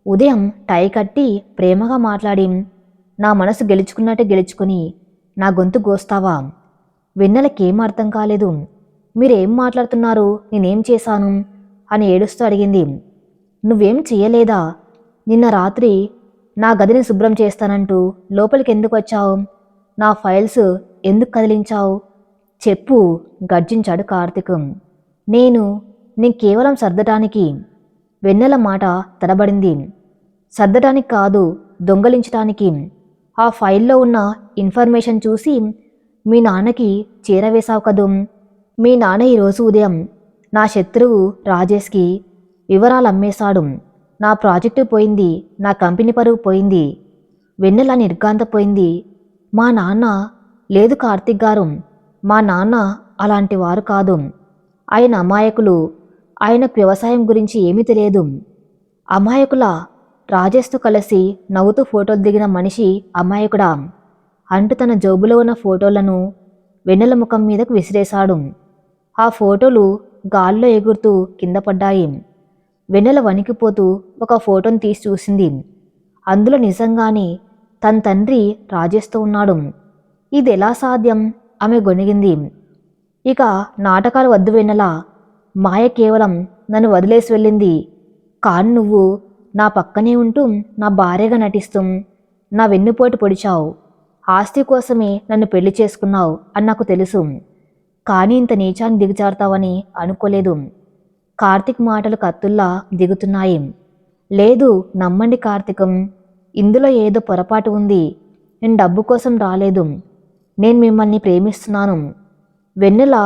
ఉదయం టై కట్టి ప్రేమగా మాట్లాడి నా మనసు గెలుచుకున్నట్టే గెలుచుకుని నా గొంతు గోస్తావా? వెన్నెలకేం అర్థం కాలేదు. మీరేం మాట్లాడుతున్నారు? నేనేం చేశాను అని ఏడుస్తూ అడిగింది. నువ్వేం చెయ్యలేదా? నిన్న రాత్రి నా గదిని శుభ్రం చేస్తానంటూ లోపలికి ఎందుకు వచ్చావు? నా ఫైల్స్ ఎందుకు కదిలించావు? చెప్పు, గర్జించాడు కార్తీక్. నేను కేవలం సర్దటానికి. వెన్నెల మాట తడబడింది. సర్దటానికి కాదు, దొంగలించటానికి. ఆ ఫైల్లో ఉన్న ఇన్ఫర్మేషన్ చూసి మీ నాన్నకి చేరవేశావు కదూ. మీ నాన్న ఈరోజు ఉదయం నా శత్రువు రాజేష్కి వివరాలు అమ్మేశాడు. నా ప్రాజెక్టు పోయింది, నా కంపెనీ పరువు పోయింది. వెన్నెల నిర్ఘాంతపోయింది. మా నాన్న? లేదు కార్తీక్ గారు, మా నాన్న అలాంటి వారు కాదు. ఆయన అమాయకులు. ఆయనకు వ్యవసాయం గురించి ఏమీ తెలియదు. అమాయకులా? రాజేష్తో కలిసి నవ్వుతూ ఫోటోలు దిగిన మనిషి అమాయకుడా అంటూ తన జోబులో ఉన్న ఫోటోలను వెన్నెల ముఖం మీదకు విసిరేశాడు. ఆ ఫోటోలు గాల్లో ఎగురుతూ కింద పడ్డాయి. వెన్నెల వణికిపోతూ ఒక ఫోటోను తీసి చూసింది. అందులో నిజంగానే తన తండ్రి రాజేష్తో ఉన్నాడు. ఇది ఎలా సాధ్యం? ఆమె గొణిగింది. ఇక నాటకాలు వద్దు వెన్నెల. మాయ కేవలం నన్ను వదిలేసి వెళ్ళింది. కానీ నువ్వు నా పక్కనే ఉంటూ నా భార్యగా నటిస్తూ నా వెన్నుపోటు పొడిచావు. ఆస్తి కోసమే నన్ను పెళ్లి చేసుకున్నావు అని నాకు తెలుసు. కానీ ఇంత నీచాన్ని దిగజారుతావని అనుకోలేదు. కార్తీక్ మాటలు కత్తుల్లా దిగుతున్నాయి. లేదు, నమ్మండి కార్తీకం, ఇందులో ఏదో పొరపాటు ఉంది. నేను డబ్బు కోసం రాలేదు. నేను మిమ్మల్ని ప్రేమిస్తున్నాను. వెన్నెల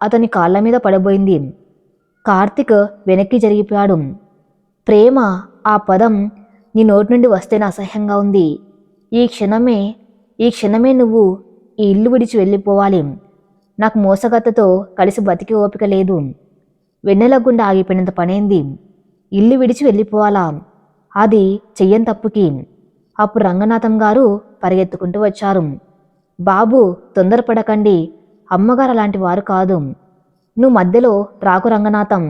అతని కాళ్ళ మీద పడబోయింది. కార్తీక్ వెనక్కి జరిగిపోయాడు. ప్రేమ, ఆ పదం నీ నోటి నుండి వస్తేనే అసహ్యంగా ఉంది. ఈ క్షణమే నువ్వు ఈ ఇల్లు విడిచి వెళ్ళిపోవాలి. నాకు మోసగత్తతో కలిసి బతికి ఓపిక లేదు. వెన్నెల గుండె ఆగిపోయినంత పనైంది. ఇల్లు విడిచి వెళ్ళిపోవాలా? అది చెయ్యని తప్పుకి. అప్పుడు రంగనాథం గారు పరిగెత్తుకుంటూ వచ్చారు. బాబు, తొందరపడకండి అమ్మగారు అలాంటి వారు కాదు. నువ్వు మధ్యలో రాకు రంగనాథం.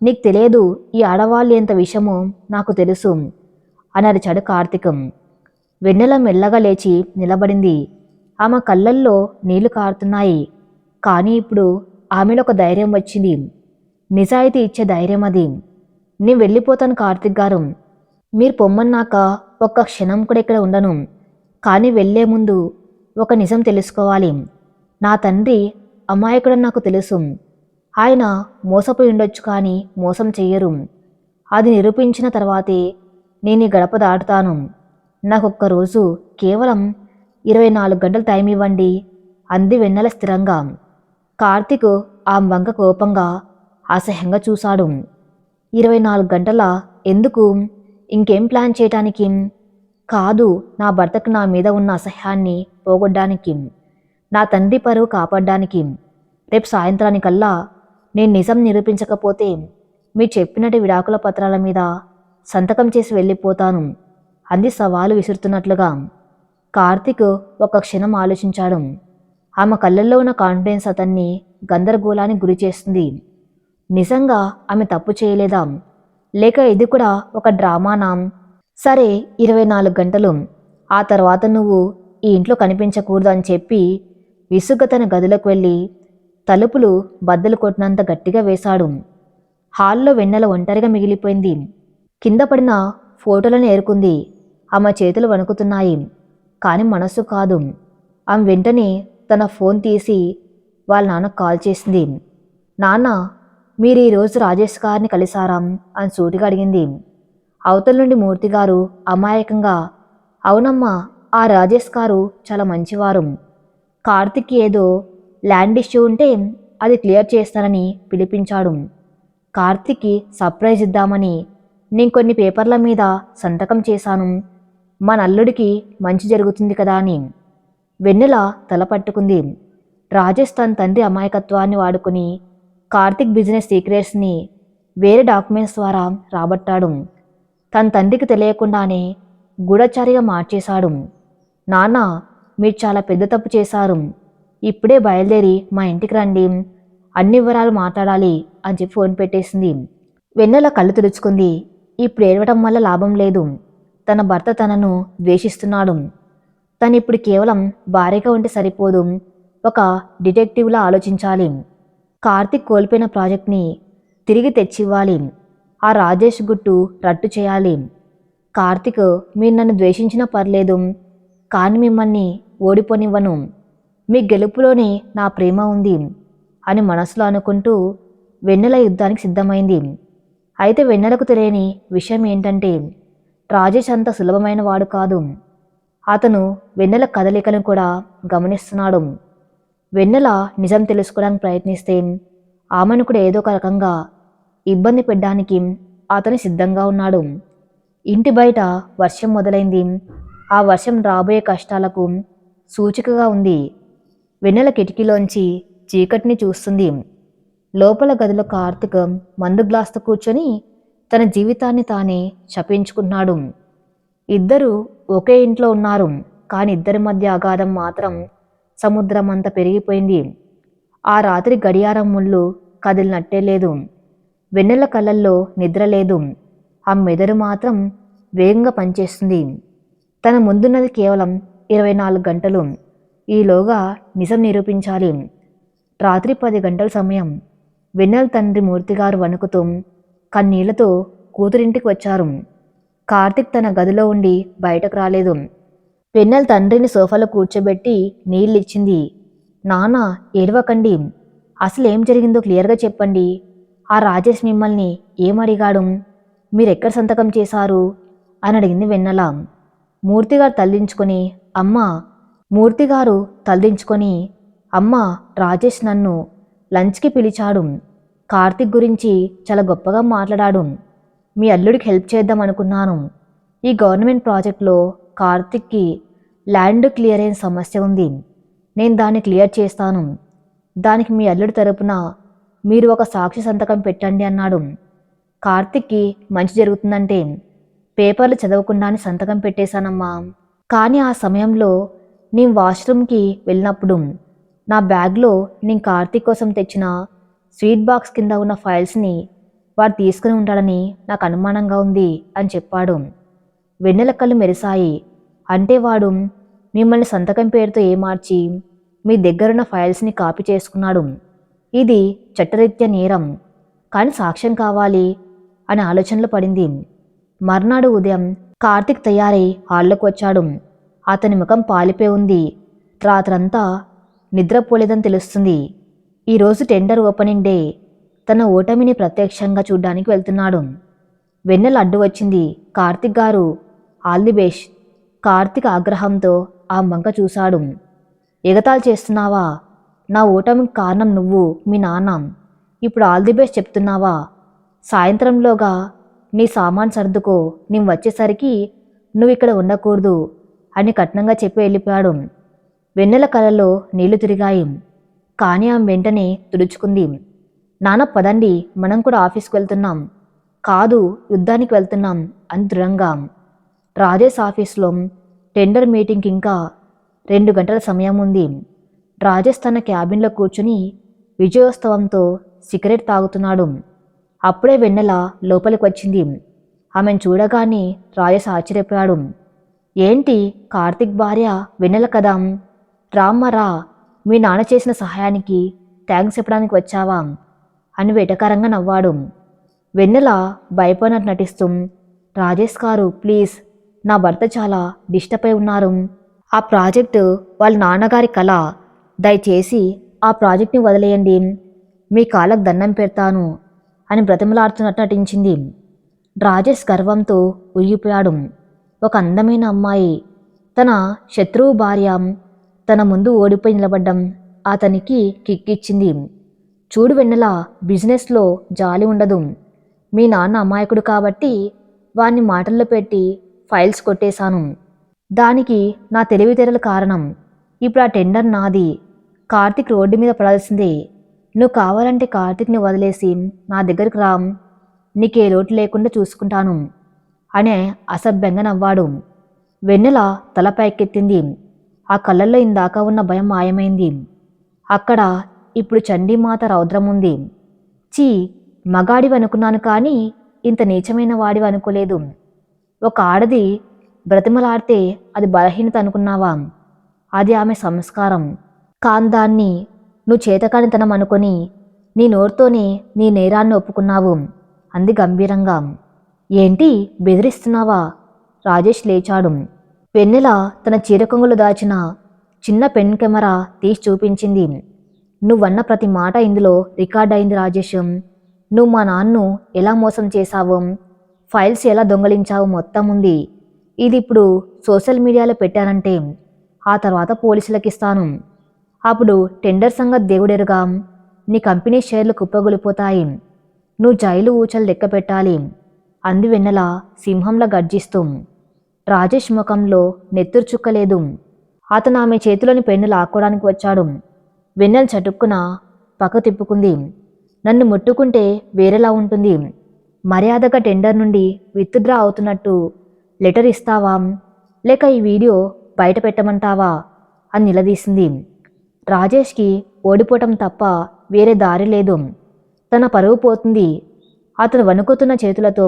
నీకు తెలియదు ఈ ఆడవాళ్ళు ఎంత విషమో నాకు తెలుసు అని అరిచాడు కార్తీకం. వెన్నెల మెల్లగా లేచి నిలబడింది. ఆమె కళ్ళల్లో నీళ్లు కారుతున్నాయి. కానీ ఇప్పుడు ఆమెలో ఒక ధైర్యం వచ్చింది. నిజాయితీ ఇచ్చే ధైర్యం అది. నేను వెళ్ళిపోతాను కార్తీక్ గారు. మీరు పొమ్మన్నాక ఒక్క క్షణం కూడా ఇక్కడ ఉండను. కానీ వెళ్లే ముందు ఒక నిజం తెలుసుకోవాలి. నా తండ్రి అమాయకుడని నాకు తెలుసు. ఆయన మోసపోయి ఉండొచ్చు కానీ మోసం చెయ్యరు. అది నిరూపించిన తర్వాతే నేను ఈ గడప దాటుతాను. నాకొక్క రోజు కేవలం 24 గంటలు టైం ఇవ్వండి అంది వెన్నెల స్థిరంగా. కార్తీక్ ఆ వంక కోపంగా అసహ్యంగా చూశాడు. 24 గంటల ఎందుకు? ఇంకేం ప్లాన్ చేయటానికి? కాదు, నా భర్తకు నా మీద ఉన్న అసహ్యాన్ని పోగొట్టడానికి, నా తండ్రి పరువు కాపాడడానికి. రేపు సాయంత్రానికల్లా నేను నిజం నిరూపించకపోతే మీరు చెప్పినట్టు విడాకుల పత్రాల మీద సంతకం చేసి వెళ్ళిపోతాను అంది సవాలు విసురుతున్నట్లుగా. కార్తీక్ ఒక క్షణం ఆలోచించాడు. ఆమె కళ్ళల్లో ఉన్న కాన్ఫిడెన్స్ అతన్ని గందరగోళానికి గురి చేస్తుంది. నిజంగా ఆమె తప్పు చేయలేదా? లేక ఇది కూడా ఒక డ్రామానా? సరే, 24 గంటలు. ఆ తర్వాత నువ్వు ఈ ఇంట్లో కనిపించకూడదు అని చెప్పి విసుగ్గా తన గదిలోకి వెళ్ళి తలుపులు బద్దలు కొట్టినంత గట్టిగా వేశాడు. హాల్లో వెన్నెల ఒంటరిగా మిగిలిపోయింది. కింద పడిన ఫోటోలను ఏరుకుంది. ఆమె చేతులు వణుకుతున్నాయి, కానీ మనస్సు కాదు. ఆమె వెంటనే తన ఫోన్ తీసి వాళ్ళ నాన్నకు కాల్ చేసింది. నాన్న, మీరు ఈరోజు రాజేష్ గారిని కలిశారా అని సూటిగా అడిగింది. అవతల నుండి మూర్తిగారు అమాయకంగా, అవునమ్మా, ఆ రాజేష్ గారు చాలా మంచివారు. కార్తిక్ ఏదో ల్యాండ్ ఇష్యూ ఉంటే అది క్లియర్ చేస్తానని పిలిపించాడు. కార్తిక్కి సర్ప్రైజ్ ఇద్దామని నేను కొన్ని పేపర్ల మీద సంతకం చేశాను. మన అల్లుడికి మంచి జరుగుతుంది కదా అని. వెన్నెల తల పట్టుకుంది. రాజేష్ తన తండ్రి అమాయకత్వాన్ని వాడుకుని కార్తిక్ బిజినెస్ సీక్రెట్స్ని వేరే డాక్యుమెంట్స్ ద్వారా రాబట్టాడు. తన తండ్రికి తెలియకుండానే గూఢచారిగా మార్చేశాడు. నాన్న, మీరు చాలా పెద్ద తప్పు చేశారు. ఇప్పుడే బయలుదేరి మా ఇంటికి రండి, అన్ని వివరాలు మాట్లాడాలి అని చెప్పి ఫోన్ పెట్టేసింది. వెన్నెల కళ్ళు తుడుచుకుంది. ఇప్పుడు ఏడవటం వల్ల లాభం లేదు. తన భర్త తనను ద్వేషిస్తున్నాడు. తను ఇప్పుడు కేవలం భార్యగా ఉంటే సరిపోదు, ఒక డిటెక్టివ్లా ఆలోచించాలి. కార్తిక్ కోల్పోయిన ప్రాజెక్ట్ని తిరిగి తెచ్చివ్వాలి. ఆ రాజేష్ గుట్టు రట్టు చేయాలి. కార్తిక్, మీరు నన్ను ద్వేషించినా పర్లేదు, కానీ మిమ్మల్ని ఓడిపోనివ్వను. మీ గెలుపులోనే నా ప్రేమ ఉంది అని మనసులో అనుకుంటూ వెన్నెల యుద్ధానికి సిద్ధమైంది. అయితే వెన్నెలకు తెలియని విషయం ఏంటంటే రాజేష్ అంత సులభమైన వాడు కాదు. అతను వెన్నెల కదలికలను కూడా గమనిస్తున్నాడు. వెన్నెల నిజం తెలుసుకోవడానికి ప్రయత్నిస్తే ఆమెను కూడా ఏదో ఒక రకంగా ఇబ్బంది పెట్టడానికి అతను సిద్ధంగా ఉన్నాడు. ఇంటి బయట వర్షం మొదలైంది. ఆ వర్షం రాబోయే కష్టాలకు సూచికగా ఉంది. వెన్నెల కిటికీలోంచి చీకటిని చూస్తుంది. లోపల గదిలో కార్తిక్ మందు గ్లాస్తో కూర్చొని తన జీవితాన్ని తానే శపించుకున్నాడు. ఇద్దరు ఒకే ఇంట్లో ఉన్నారు, కానీ ఇద్దరి మధ్య అగాధం మాత్రం సముద్రం అంత పెరిగిపోయింది. ఆ రాత్రి గడియారం ముళ్ళు కదిలినట్టే లేదు. వెన్నెల కళ్ళల్లో నిద్ర లేదు. ఆ మెదడు మాత్రం వేగంగా పనిచేస్తుంది. తన ముందున్నది కేవలం 24 గంటలు. ఈలోగా నిజం నిరూపించాలి. రాత్రి 10 గంటల సమయం. వెన్నెల తండ్రి మూర్తిగారు వణుకుతూ కన్నీళ్లతో కూతురింటికి వచ్చారు. కార్తిక్ తన గదిలో ఉండి బయటకు రాలేదు. వెన్నెల తండ్రిని సోఫాలో కూర్చోబెట్టి నీళ్ళిచ్చింది. నాన్న, ఏడవకండి. అసలు ఏం జరిగిందో క్లియర్గా చెప్పండి. ఆ రాజేష్ మిమ్మల్ని ఏమడిగాడు? మీరెక్కడ సంతకం చేశారు అని అడిగింది వెన్నెల. మూర్తిగారు తలదించుకొని అమ్మా, రాజేష్ నన్ను లంచ్కి పిలిచాడు. కార్తిక్ గురించి చాలా గొప్పగా మాట్లాడాడు. మీ అల్లుడికి హెల్ప్ చేద్దాం అనుకున్నాను. ఈ గవర్నమెంట్ ప్రాజెక్ట్లో కార్తిక్కి ల్యాండ్ క్లియరెన్స్ సమస్య ఉంది. నేను దాన్ని క్లియర్ చేస్తాను. దానికి మీ అల్లుడి తరపున మీరు ఒక సాక్షి సంతకం పెట్టండి అన్నాడు. కార్తిక్కి మంచి జరుగుతుందంటే పేపర్లు చదవకుండానే సంతకం పెట్టేశానమ్మా. కానీ ఆ సమయంలో నేను వాష్రూమ్కి వెళ్ళినప్పుడు నా బ్యాగ్లో నేను కార్తీక్ కోసం తెచ్చిన స్వీట్ బాక్స్ కింద ఉన్న ఫైల్స్ని వాడు తీసుకుని ఉంటాడని నాకు అనుమానంగా ఉంది అని చెప్పాడు. వెన్నెల కళ్ళు మెరిశాయి. అంటే వాడు మిమ్మల్ని సంతకం పేరుతో ఏమార్చి మీ దగ్గరున్న ఫైల్స్ని కాపీ చేసుకున్నాడు. ఇది చట్టరీత్యా నేరం, కానీ సాక్ష్యం కావాలి అని ఆలోచనలో పడింది. మర్నాడు ఉదయం కార్తీక్ తయారై హాల్లోకి వచ్చాడు. అతని ముఖం పాలిపోయి ఉంది. రాత్రంతా నిద్రపోలేదని తెలుస్తుంది. ఈరోజు టెండర్ ఓపెనింగ్ డే. తన ఓటమిని ప్రత్యక్షంగా చూడ్డానికి వెళ్తున్నాడు. వెన్నెల అడ్డు వచ్చింది. కార్తీక్ గారు, ఆల్ ది బెస్ట్. కార్తీక్ ఆగ్రహంతో ఆ మంక చూశాడు. ఎగతాళి చేస్తున్నావా? నా ఓటమికి కారణం నువ్వు, మీ నాన్న. ఇప్పుడు ఆల్ ది బెస్ట్ చెప్తున్నావా? సాయంత్రంలోగా నీ సామాన్ సర్దుకో, నేను వచ్చేసరికి నువ్వు ఇక్కడ ఉండకూడదు అని కఠినంగా చెప్పి వెళ్ళిపోయాడు. వెన్నెల కళ్ళలో నీళ్లు తిరిగాయి. కానీ ఆమె వెంటనే తుడుచుకుంది. నాన్న పదండి, మనం కూడా ఆఫీస్కి వెళ్తున్నాం. కాదు, యుద్ధానికి వెళ్తున్నాం అని దృఢంగా. రాజేష్ ఆఫీస్లో టెండర్ మీటింగ్కి ఇంకా 2 గంటల సమయం ఉంది. రాజేష్ తన క్యాబిన్లో కూర్చుని విజయోత్సవంతో సిగరెట్ తాగుతున్నాడు. అప్పుడే వెన్నెల లోపలికి వచ్చింది. ఆమెను చూడగానే రాజేష్ ఆశ్చర్యపోయాడు. ఏంటి, కార్తీక్ భార్య వెన్నెల కదా? రామ్మరా, మీ నాన్న చేసిన సహాయానికి థ్యాంక్స్ చెప్పడానికి వచ్చావా అని వెటకారంగా నవ్వాడు. వెన్నెల భయపడినట్టు నటిస్తూ, రాజేష్ గారు ప్లీజ్, నా భర్త చాలా డిస్టర్బ్ అయి ఉన్నారు. ఆ ప్రాజెక్టు వాళ్ళ నాన్నగారి కళ. దయచేసి ఆ ప్రాజెక్ట్ని వదిలేయండి, మీ కాళ్ళకు దండం పెడతాను అని బ్రతిమలాడుతున్నట్టు నటించింది. రాజేష్ గర్వంతో ఉయ్యిపోయాడు. ఒక అందమైన అమ్మాయి తన శత్రువు భార్య తన ముందు ఓడిపోయి నిలబడ్డం అతనికి కిక్కిచ్చింది. చూడు వెన్నెల, బిజినెస్లో జాలి ఉండదు. మీ నాన్న అమాయకుడు కాబట్టి వాణ్ణి మాటల్లో పెట్టి ఫైల్స్ కొట్టేశాను. దానికి నా తెలివితేటల కారణం. ఇప్పుడు ఆ టెండర్ నాది. కార్తీక్ రోడ్డు మీద పడాల్సిందే. నువ్వు కావాలంటే కార్తీక్ని వదిలేసి నా దగ్గరికి రా, నీకే లోటు లేకుండా చూసుకుంటాను అనే అసభ్యంగా నవ్వాడు. వెన్నెల తల పైకెత్తింది. ఆ కళ్ళల్లో ఇందాక ఉన్న భయం మాయమైంది. అక్కడ ఇప్పుడు చండీమాత రౌద్రం ఉంది. చీ, మగాడివి అనుకున్నాను కానీ ఇంత నీచమైన వాడివి అనుకోలేదు. ఒక ఆడది బ్రతిమలాడితే అది బలహీనత అనుకున్నావా? అది ఆమె సంస్కారం. కాందాన్ని నువ్వు చేతకానితనం అనుకొని నీ నోరుతోనే నీ నేరాన్ని ఒప్పుకున్నావు అంది గంభీరంగా. ఏంటి, బెదిరిస్తున్నావా? రాజేష్ లేచాడు. వెన్నెల తన చీరకొంగులు దాచిన చిన్న పెన్ కెమెరా తీసి చూపించింది. నువ్వన్న ప్రతి మాట ఇందులో రికార్డ్ అయింది రాజేష్. నువ్వు మా నాన్ను ఎలా మోసం చేశావో, ఫైల్స్ ఎలా దొంగలించావో మొత్తం ఉంది. ఇది ఇప్పుడు సోషల్ మీడియాలో పెట్టానంటే ఆ తర్వాత పోలీసులకు ఇస్తాను. అప్పుడు టెండర్ సంగతి దేవుడెరుగా నీ కంపెనీ షేర్లు కుప్పగొలిపోతాయి. నువ్వు జైలు ఊచలు లెక్క పెట్టాలి అంది వెన్నెల సింహంలా గర్జిస్తూ. రాజేష్ ముఖంలో నెత్తురు చుక్కలేదు. అతను ఆమె చేతిలోని పెన్ను లాక్కోవడానికి వచ్చాడు. వెన్నెల చటుక్కున పక్క తిప్పుకుంది. నన్ను ముట్టుకుంటే వేరేలా ఉంటుంది. మర్యాదగా టెండర్ నుండి విత్డ్రా అవుతున్నట్టు లెటర్ ఇస్తావా, లేక ఈ వీడియో బయట పెట్టమంటావా అని నిలదీసింది. రాజేష్కి ఓడిపోవటం తప్ప వేరే దారి లేదు. తన పరువు పోతుంది. అతను వణుకుతున్న చేతులతో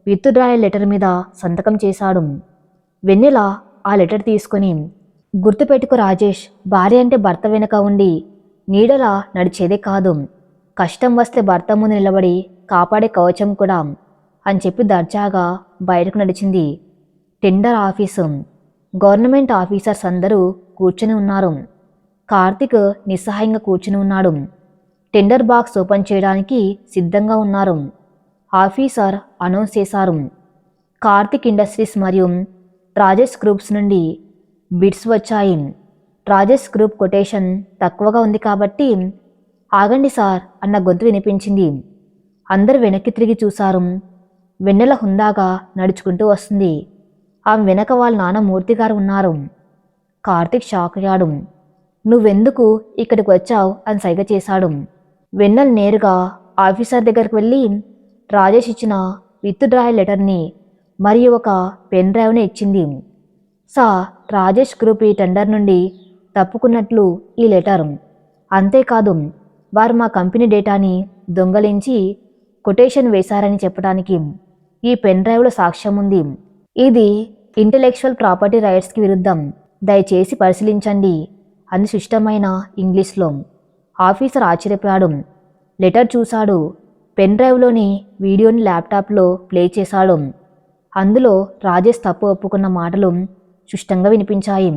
విత్డ్రాయల్ లెటర్ మీద సంతకం చేశాడు. వెన్నెల ఆ లెటర్ తీసుకొని, గుర్తుపెట్టుకు రాజేష్, భార్య అంటే భర్త వెనుక ఉండి నీడలా నడిచేదే కాదు, కష్టం వస్తే భర్త ముందు నిలబడి కాపాడే కవచం కూడా అని చెప్పి దర్జాగా బయటకు నడిచింది. Tender office. గవర్నమెంట్ ఆఫీసర్స్ అందరూ కూర్చుని ఉన్నారు. కార్తీక్ నిస్సహాయంగా కూర్చుని ఉన్నాడు. టెండర్ బాక్స్ ఓపెన్ చేయడానికి సిద్ధంగా ఉన్నారు. ఆఫీసర్ అనౌన్స్ చేశారు, కార్తీక్ ఇండస్ట్రీస్ మరియు రాజేష్ గ్రూప్స్ నుండి బిడ్స్ వచ్చాయి. రాజేష్ గ్రూప్ కొటేషన్ తక్కువగా ఉంది కాబట్టి ఆగండి సార్ అన్న గొంతు వినిపించింది. అందరూ వెనక్కి తిరిగి చూశారు. వెన్నెల హుందాగా నడుచుకుంటూ వస్తుంది. ఆమె వెనక వాళ్ళ నాన్న మూర్తిగారు ఉన్నారు. కార్తీక్ షాక్ అయ్యాడు. నువ్వెందుకు ఇక్కడికి వచ్చావు అని సైగ చేశాడు. వెన్నెల నేరుగా ఆఫీసర్ దగ్గరికి వెళ్ళి రాజేష్ ఇచ్చిన విత్డ్రాయల్ లెటర్ని మరియు ఒక పెన్ డ్రైవ్ని ఇచ్చింది. సార్, రాజేష్ గ్రూప్ ఈ టెండర్ నుండి తప్పుకున్నట్లు ఈ లెటర్. అంతేకాదు వారు మా కంపెనీ డేటాని దొంగలించి కొటేషన్ వేశారని చెప్పడానికి ఈ పెన్ డ్రైవ్లో సాక్ష్యం ఉంది. ఇది ఇంటెలెక్చువల్ ప్రాపర్టీ రైట్స్కి విరుద్ధం. దయచేసి పరిశీలించండి అంది సుష్టమైన ఇంగ్లీష్లో. ఆఫీసర్ ఆశ్చర్యపోయాడు. లెటర్ చూశాడు. పెన్ డ్రైవ్లోని వీడియోని ల్యాప్టాప్లో ప్లే చేశాడు. అందులో రాజేష్ తప్పు ఒప్పుకున్న మాటలు సుష్టంగా వినిపించాయి.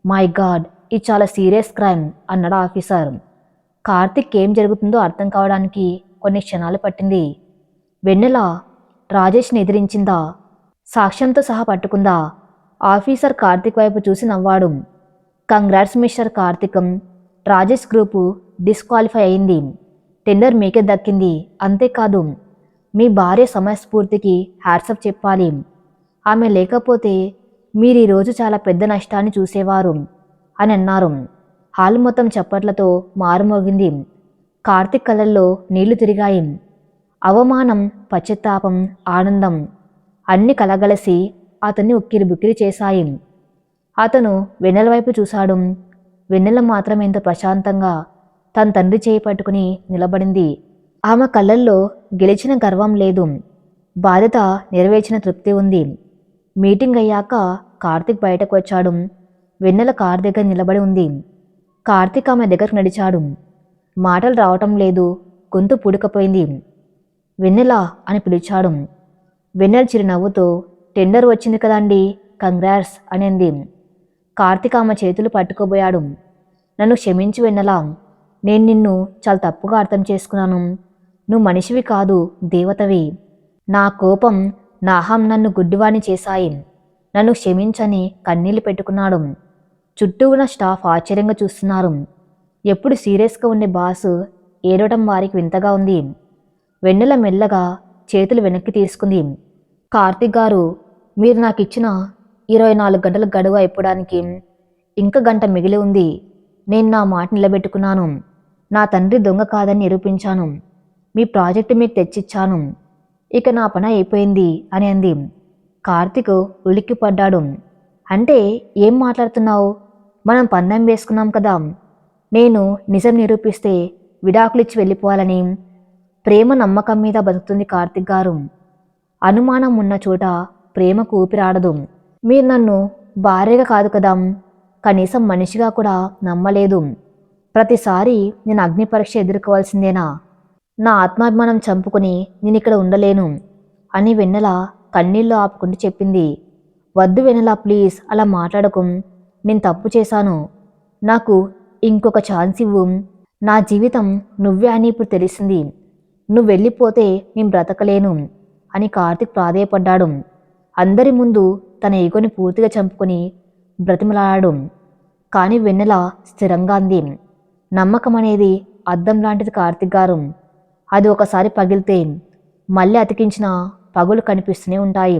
మై గాడ్, ఇది చాలా సీరియస్ క్రైమ్ అన్నాడు ఆఫీసర్. కార్తిక్ ఏం జరుగుతుందో అర్థం కావడానికి కొన్ని క్షణాలు పట్టింది. వెన్నెల రాజేష్ని ఎదిరించిందా? సాక్ష్యంతో సహా పట్టుకుందా? ఆఫీసర్ కార్తిక్ వైపు చూసి నవ్వాడు. కంగ్రాట్స్ మిస్టర్ కార్తికం, రాజేష్ గ్రూపు డిస్క్వాలిఫై అయింది. టెండర్ మీకే దక్కింది. అంతేకాదు మీ భార్య సమయస్ఫూర్తికి హ్యాట్సప్ చెప్పాలి. ఆమె లేకపోతే మీరు ఈరోజు చాలా పెద్ద నష్టాన్ని చూసేవారు అని అన్నారు. హాల్ మొత్తం చప్పట్లతో మారుమోగింది. కార్తిక్ కళ్ళల్లో నీళ్లు తిరిగాయి. అవమానం, పశ్చాత్తాపం, ఆనందం అన్ని కలగలసి అతన్ని ఉక్కిరిబుక్కిరి చేశాయి. అతను వెన్నెల వైపు చూశాడు. వెన్నెల మాత్రం ఎంత ప్రశాంతంగా తన తండ్రి చేయి పట్టుకుని నిలబడింది. ఆమె కళ్ళల్లో గెలిచిన గర్వం లేదు, బాధ్యత నెరవేర్చిన తృప్తి ఉంది. మీటింగ్ అయ్యాక కార్తిక్ బయటకు వచ్చాడు. వెన్నెల కార్ దగ్గర నిలబడి ఉంది. కార్తిక్ ఆమె దగ్గరకు నడిచాడు. మాటలు రావటం లేదు, గొంతు పూడుకపోయింది. వెన్నెల అని పిలిచాడు. వెన్నెల చిరునవ్వుతో టెండర్ వచ్చింది కదండి, కంగ్రాట్స్ అని అంది. కార్తిక్ ఆమె చేతులు పట్టుకోబోయాడు. నన్ను క్షమించి వెన్నెల, నేను నిన్ను చాలా తప్పుగా అర్థం చేసుకున్నాను. నువ్వు మనిషివి కాదు, దేవతవి. నా కోపం, నా అహం నన్ను గుడ్డివాణ్ణి చేశాయి. నన్ను క్షమించని కన్నీళ్లు పెట్టుకున్నాడు. చుట్టూ ఉన్న స్టాఫ్ ఆశ్చర్యంగా చూస్తున్నారు. ఎప్పుడు సీరియస్గా ఉండే బాసు ఏడవటం వారికి వింతగా ఉంది. వెన్నెల మెల్లగా చేతులు వెనక్కి తీసుకుంది. కార్తిక్ గారు, మీరు నాకు ఇచ్చిన 24 గంటల గడువు అయిపోవడానికి ఇంకా గంట మిగిలి ఉంది. నేను నా మాట నిలబెట్టుకున్నాను. నా తండ్రి దొంగ కాదని నిరూపించాను. మీ ప్రాజెక్టు మీకు తెచ్చిచ్చాను. ఇక నా పని అయిపోయింది అని అంది. కార్తిక్ ఉలిక్కిపడ్డాడు. అంటే ఏం మాట్లాడుతున్నావు? మనం పందెం వేసుకున్నాం కదా. నేను నిజం నిరూపిస్తే విడాకులిచ్చి వెళ్ళిపోవాలని. ప్రేమ నమ్మకం మీద బతుకుతుంది కార్తిక్ గారు. అనుమానం ఉన్న చోట ప్రేమకు ఊపిరాడదు. మీరు నన్ను భార్యగా కాదు కదా, కనీసం మనిషిగా కూడా నమ్మలేదు. ప్రతిసారి నేను అగ్ని పరీక్ష ఎదుర్కోవాల్సిందేనా? నా ఆత్మాభిమానం చంపుకుని నేను ఇక్కడ ఉండలేను అని వెన్నెల కన్నీళ్లు ఆపుకుంటూ చెప్పింది. వద్దు వెన్నెల, ప్లీజ్ అలా మాట్లాడకు. నేను తప్పు చేశాను. నాకు ఇంకొక ఛాన్స్ ఇవ్వు. నా జీవితం నువ్వే అని ఇప్పుడు తెలిసింది. నువ్వు వెళ్ళిపోతే నేను బ్రతకలేను అని కార్తిక్ ప్రాధేయపడ్డాడు. అందరి ముందు తన ఈగోని పూర్తిగా చంపుకొని బ్రతిమలాడాడు. కానీ వెన్నెల స్థిరంగా అంది. నమ్మకం అనేది అద్దం లాంటిది కార్తిక్ గారు. అది ఒకసారి పగిలితే మళ్ళీ అతికించిన పగులు కనిపిస్తూనే ఉంటాయి.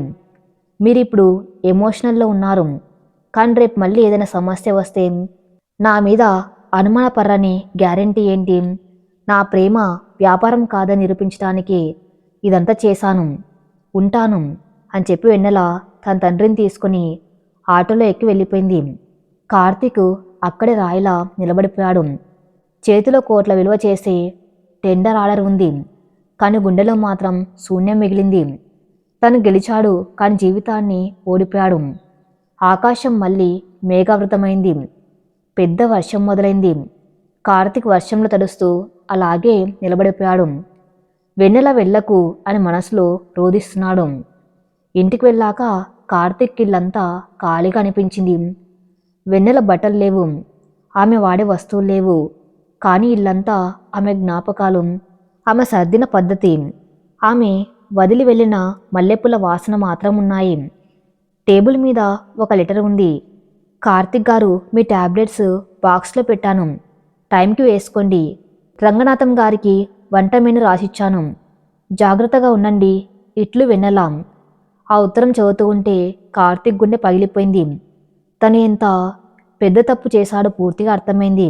మీరిప్పుడు ఎమోషనల్లో ఉన్నారు, కానీ రేపు మళ్ళీ ఏదైనా సమస్య వస్తే నా మీద అనుమానపర్రని గ్యారెంటీ ఏంటి? నా ప్రేమ వ్యాపారం కాదని నిరూపించడానికి ఇదంతా చేశాను. ఉంటాను అని చెప్పి వెన్నెల తన తండ్రిని తీసుకుని ఆటోలో ఎక్కి వెళ్ళిపోయింది. కార్తీక్ అక్కడే రాయిలా నిలబడిపోయాడు. చేతిలో కోట్ల విలువ చేసే టెండర్ ఆర్డర్ ఉంది, కానీ గుండెలో మాత్రం శూన్యం మిగిలింది. తను గెలిచాడు, కానీ జీవితాన్ని ఓడిపోయాడు. ఆకాశం మళ్ళీ మేఘావృతమైంది. పెద్ద వర్షం మొదలైంది. కార్తీక్ వర్షంలో తడుస్తూ అలాగే నిలబడిపోయాడు. వెన్నెల వెళ్ళకు అని మనసులో రోధిస్తున్నాడు. ఇంటికి వెళ్ళాక కార్తీక్ ఇల్లంతా ఖాళీగా అనిపించింది. వెన్నెల బట్టలు లేవు, ఆమె వాడే వస్తువులు లేవు, కానీ ఇల్లంతా ఆమె జ్ఞాపకాలు, ఆమె సర్దిన పద్ధతి, ఆమె వదిలి వెళ్ళిన మల్లెపూల వాసన మాత్రం ఉన్నాయి. టేబుల్ మీద ఒక లెటర్ ఉంది. కార్తిక్ గారు, మీ ట్యాబ్లెట్స్ బాక్స్లో పెట్టాను, టైంకి వేసుకోండి. రంగనాథం గారికి వంట మెను రాసిచ్చాను, జాగ్రత్తగా ఉండండి. ఇట్లు వెన్నెల. ఆ ఉత్తరం చదువుతూ ఉంటే కార్తిక్ గుండె పగిలిపోయింది. తను ఎంత పెద్ద తప్పు చేశాడో పూర్తిగా అర్థమైంది.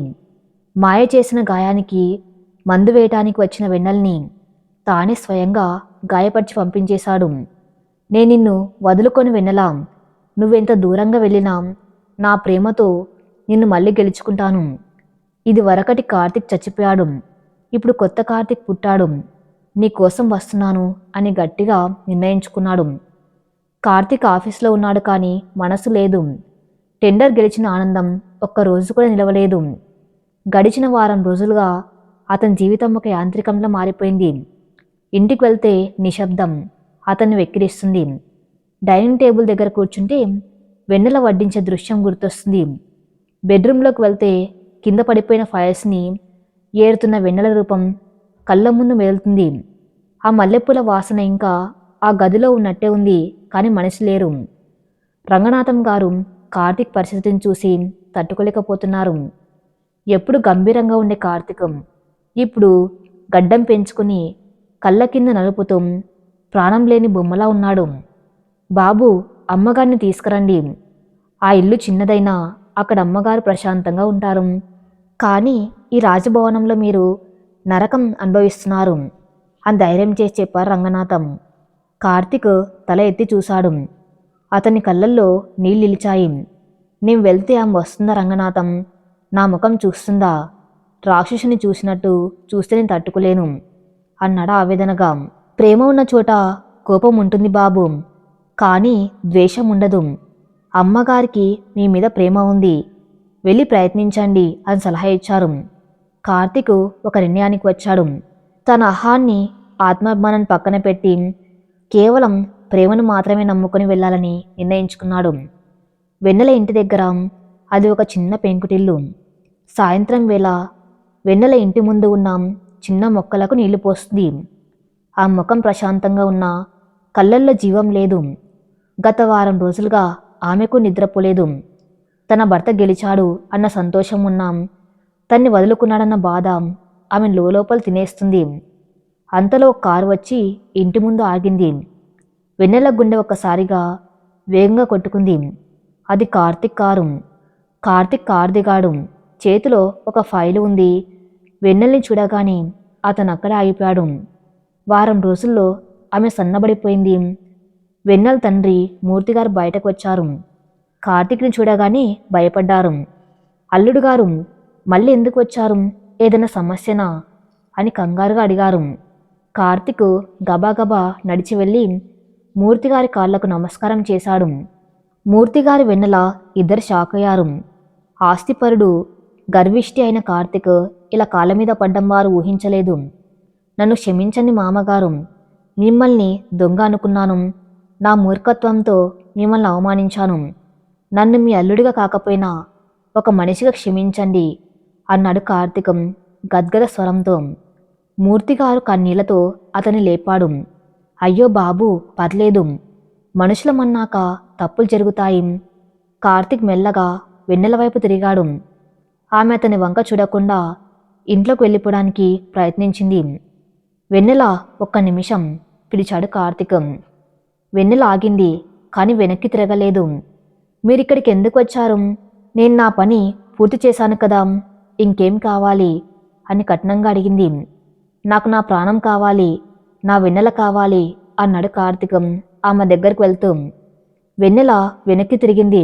మాయ చేసిన గాయానికి మందు వేయటానికి వచ్చిన వెన్నెల్ని తానే స్వయంగా గాయపరిచి పంపించేశాడు. నేను నిన్ను వదులుకొని వెన్నెలా, నువ్వెంత దూరంగా వెళ్ళినా నా ప్రేమతో నిన్ను మళ్ళీ గెలుచుకుంటాను. ఇది వరకటి కార్తిక్ చచ్చిపోయాడు, ఇప్పుడు కొత్త కార్తిక్ పుట్టాడు, నీ కోసం వస్తున్నాను అని గట్టిగా నిర్ణయించుకున్నాడు. కార్తిక్ ఆఫీస్లో ఉన్నాడు కానీ మనసు లేదు. టెండర్ గెలిచిన ఆనందం ఒక్కరోజు కూడా నిలవలేదు. గడిచిన వారం రోజులుగా అతని జీవితం ఒక యాంత్రికంలో మారిపోయింది. ఇంటికి వెళ్తే నిశ్శబ్దం అతన్ని వెక్కిరిస్తుంది. డైనింగ్ టేబుల్ దగ్గర కూర్చుంటే వెన్నెల వడ్డించే దృశ్యం గుర్తొస్తుంది. బెడ్రూమ్లోకి వెళ్తే కింద పడిపోయిన ఫైల్స్ని ఏరుతున్న వెన్నెల రూపం కళ్ళ ముందు మెదులుతుంది. ఆ మల్లెపూల వాసన ఇంకా ఆ గదిలో ఉన్నట్టే ఉంది, కానీ మనిషి లేరు. రంగనాథం గారు కార్తిక్ పరిస్థితిని చూసి తట్టుకోలేకపోతున్నారు. ఎప్పుడు గంభీరంగా ఉండే కార్తికం ఇప్పుడు గడ్డం పెంచుకుని కళ్ళ కింద నలుపుతూ ప్రాణం లేని బొమ్మలా ఉన్నాడు. బాబు, అమ్మగారిని తీసుకురండి. ఆ ఇల్లు చిన్నదైనా అక్కడ అమ్మగారు ప్రశాంతంగా ఉంటారు, కానీ ఈ రాజభవనంలో మీరు నరకం అనుభవిస్తున్నారు అని ధైర్యం చేసి చెప్పారు రంగనాథం. కార్తిక్ తల ఎత్తి చూశాడు. అతని కళ్ళల్లో నీళ్ళు నిలిచాయి. నేను వెళ్తే ఆమె వస్తుందా రంగనాథం? నా ముఖం చూస్తుందా? రాక్షసుని చూసినట్టు చూస్తే నేను తట్టుకోలేను అన్నాడు ఆవేదనగా. ప్రేమ ఉన్న చోట కోపం ఉంటుంది బాబు, కానీ ద్వేషం ఉండదు. అమ్మగారికి మీ మీద ప్రేమ ఉంది, వెళ్ళి ప్రయత్నించండి అని సలహా ఇచ్చారు. కార్తిక్ ఒక నిర్ణయానికి వచ్చాడు. తన అహాన్ని ఆత్మాభిమానాన్ని పక్కన పెట్టి కేవలం ప్రేమను మాత్రమే నమ్ముకొని వెళ్ళాలని నిర్ణయించుకున్నాడు. వెన్నెల ఇంటి దగ్గర అది ఒక చిన్న పెంకుటిల్లు. సాయంత్రం వేళ వెన్నెల ఇంటి ముందు ఉన్న చిన్న మొక్కలకు నీళ్లు పోస్తుంది. ఆ ముఖం ప్రశాంతంగా ఉన్న కళ్ళల్లో జీవం లేదు. గత వారం రోజులుగా ఆమెకు నిద్రపోలేదు. తన భర్త గెలిచాడు అన్న సంతోషం ఉన్నా తన్ని వదులుకున్నాడన్న బాధ ఆమె లోపల తినేస్తుంది. అంతలో కారు వచ్చి ఇంటి ముందు ఆగింది. వెన్నెల గుండె ఒక్కసారిగా వేగంగా కొట్టుకుంది. అది కార్తిక్ కారు. కార్తిక్ కారు దిగాడు. చేతిలో ఒక ఫైలు ఉంది. వెన్నెల్ని చూడగానే అతను అక్కడే ఆగిపోయాడు. వారం రోజుల్లో ఆమె సన్నబడిపోయింది. వెన్నెల తండ్రి మూర్తిగారు బయటకు వచ్చారు. కార్తిక్ని చూడగానే భయపడ్డారు. అల్లుడు గారు మళ్ళీ ఎందుకు వచ్చారు? ఏదైనా సమస్యనా అని కంగారుగా అడిగారు. కార్తిక్ గబాగబా నడిచి వెళ్ళి మూర్తిగారి కాళ్లకు నమస్కారం చేశాడు. మూర్తిగారి వెన్నెల ఇద్దరు షాక్ అయ్యారు. ఆస్తిపరుడు గర్విష్టి అయిన కార్తిక్ ఇలా కాళ్ళ మీద పడ్డం వారు ఊహించలేదు. నన్ను క్షమించండి మామగారు, మిమ్మల్ని దొంగ అనుకున్నాను. నా మూర్ఖత్వంతో మిమ్మల్ని అవమానించాను. నన్ను మీ అల్లుడిగా కాకపోయినా ఒక మనిషిగా క్షమించండి అన్నాడు కార్తికం గద్గద స్వరంతో. మూర్తిగారు కన్నీళ్లతో అతన్ని లేపాడు. అయ్యో బాబు, పర్లేదు, మనుషులమన్నాక తప్పులు జరుగుతాయి. కార్తిక్ మెల్లగా వెన్నెల వైపు తిరిగాడు. ఆమె అతని వంక చూడకుండా ఇంట్లోకి వెళ్ళిపోవడానికి ప్రయత్నించింది. వెన్నెల, ఒక్క నిమిషం పిలిచాడు కార్తికం. వెన్నెల ఆగింది, కానీ వెనక్కి తిరగలేదు. మీరిక్కడికి ఎందుకు వచ్చారు? నేను నా పని పూర్తి చేశాను కదా, ఇంకేం కావాలి అని కఠినంగా అడిగింది. నాకు నా ప్రాణం కావాలి, నా వెన్నెల కావాలి అన్నాడు కార్తికం ఆమె దగ్గరికి వెళ్తూ. వెన్నెల వెనక్కి తిరిగింది.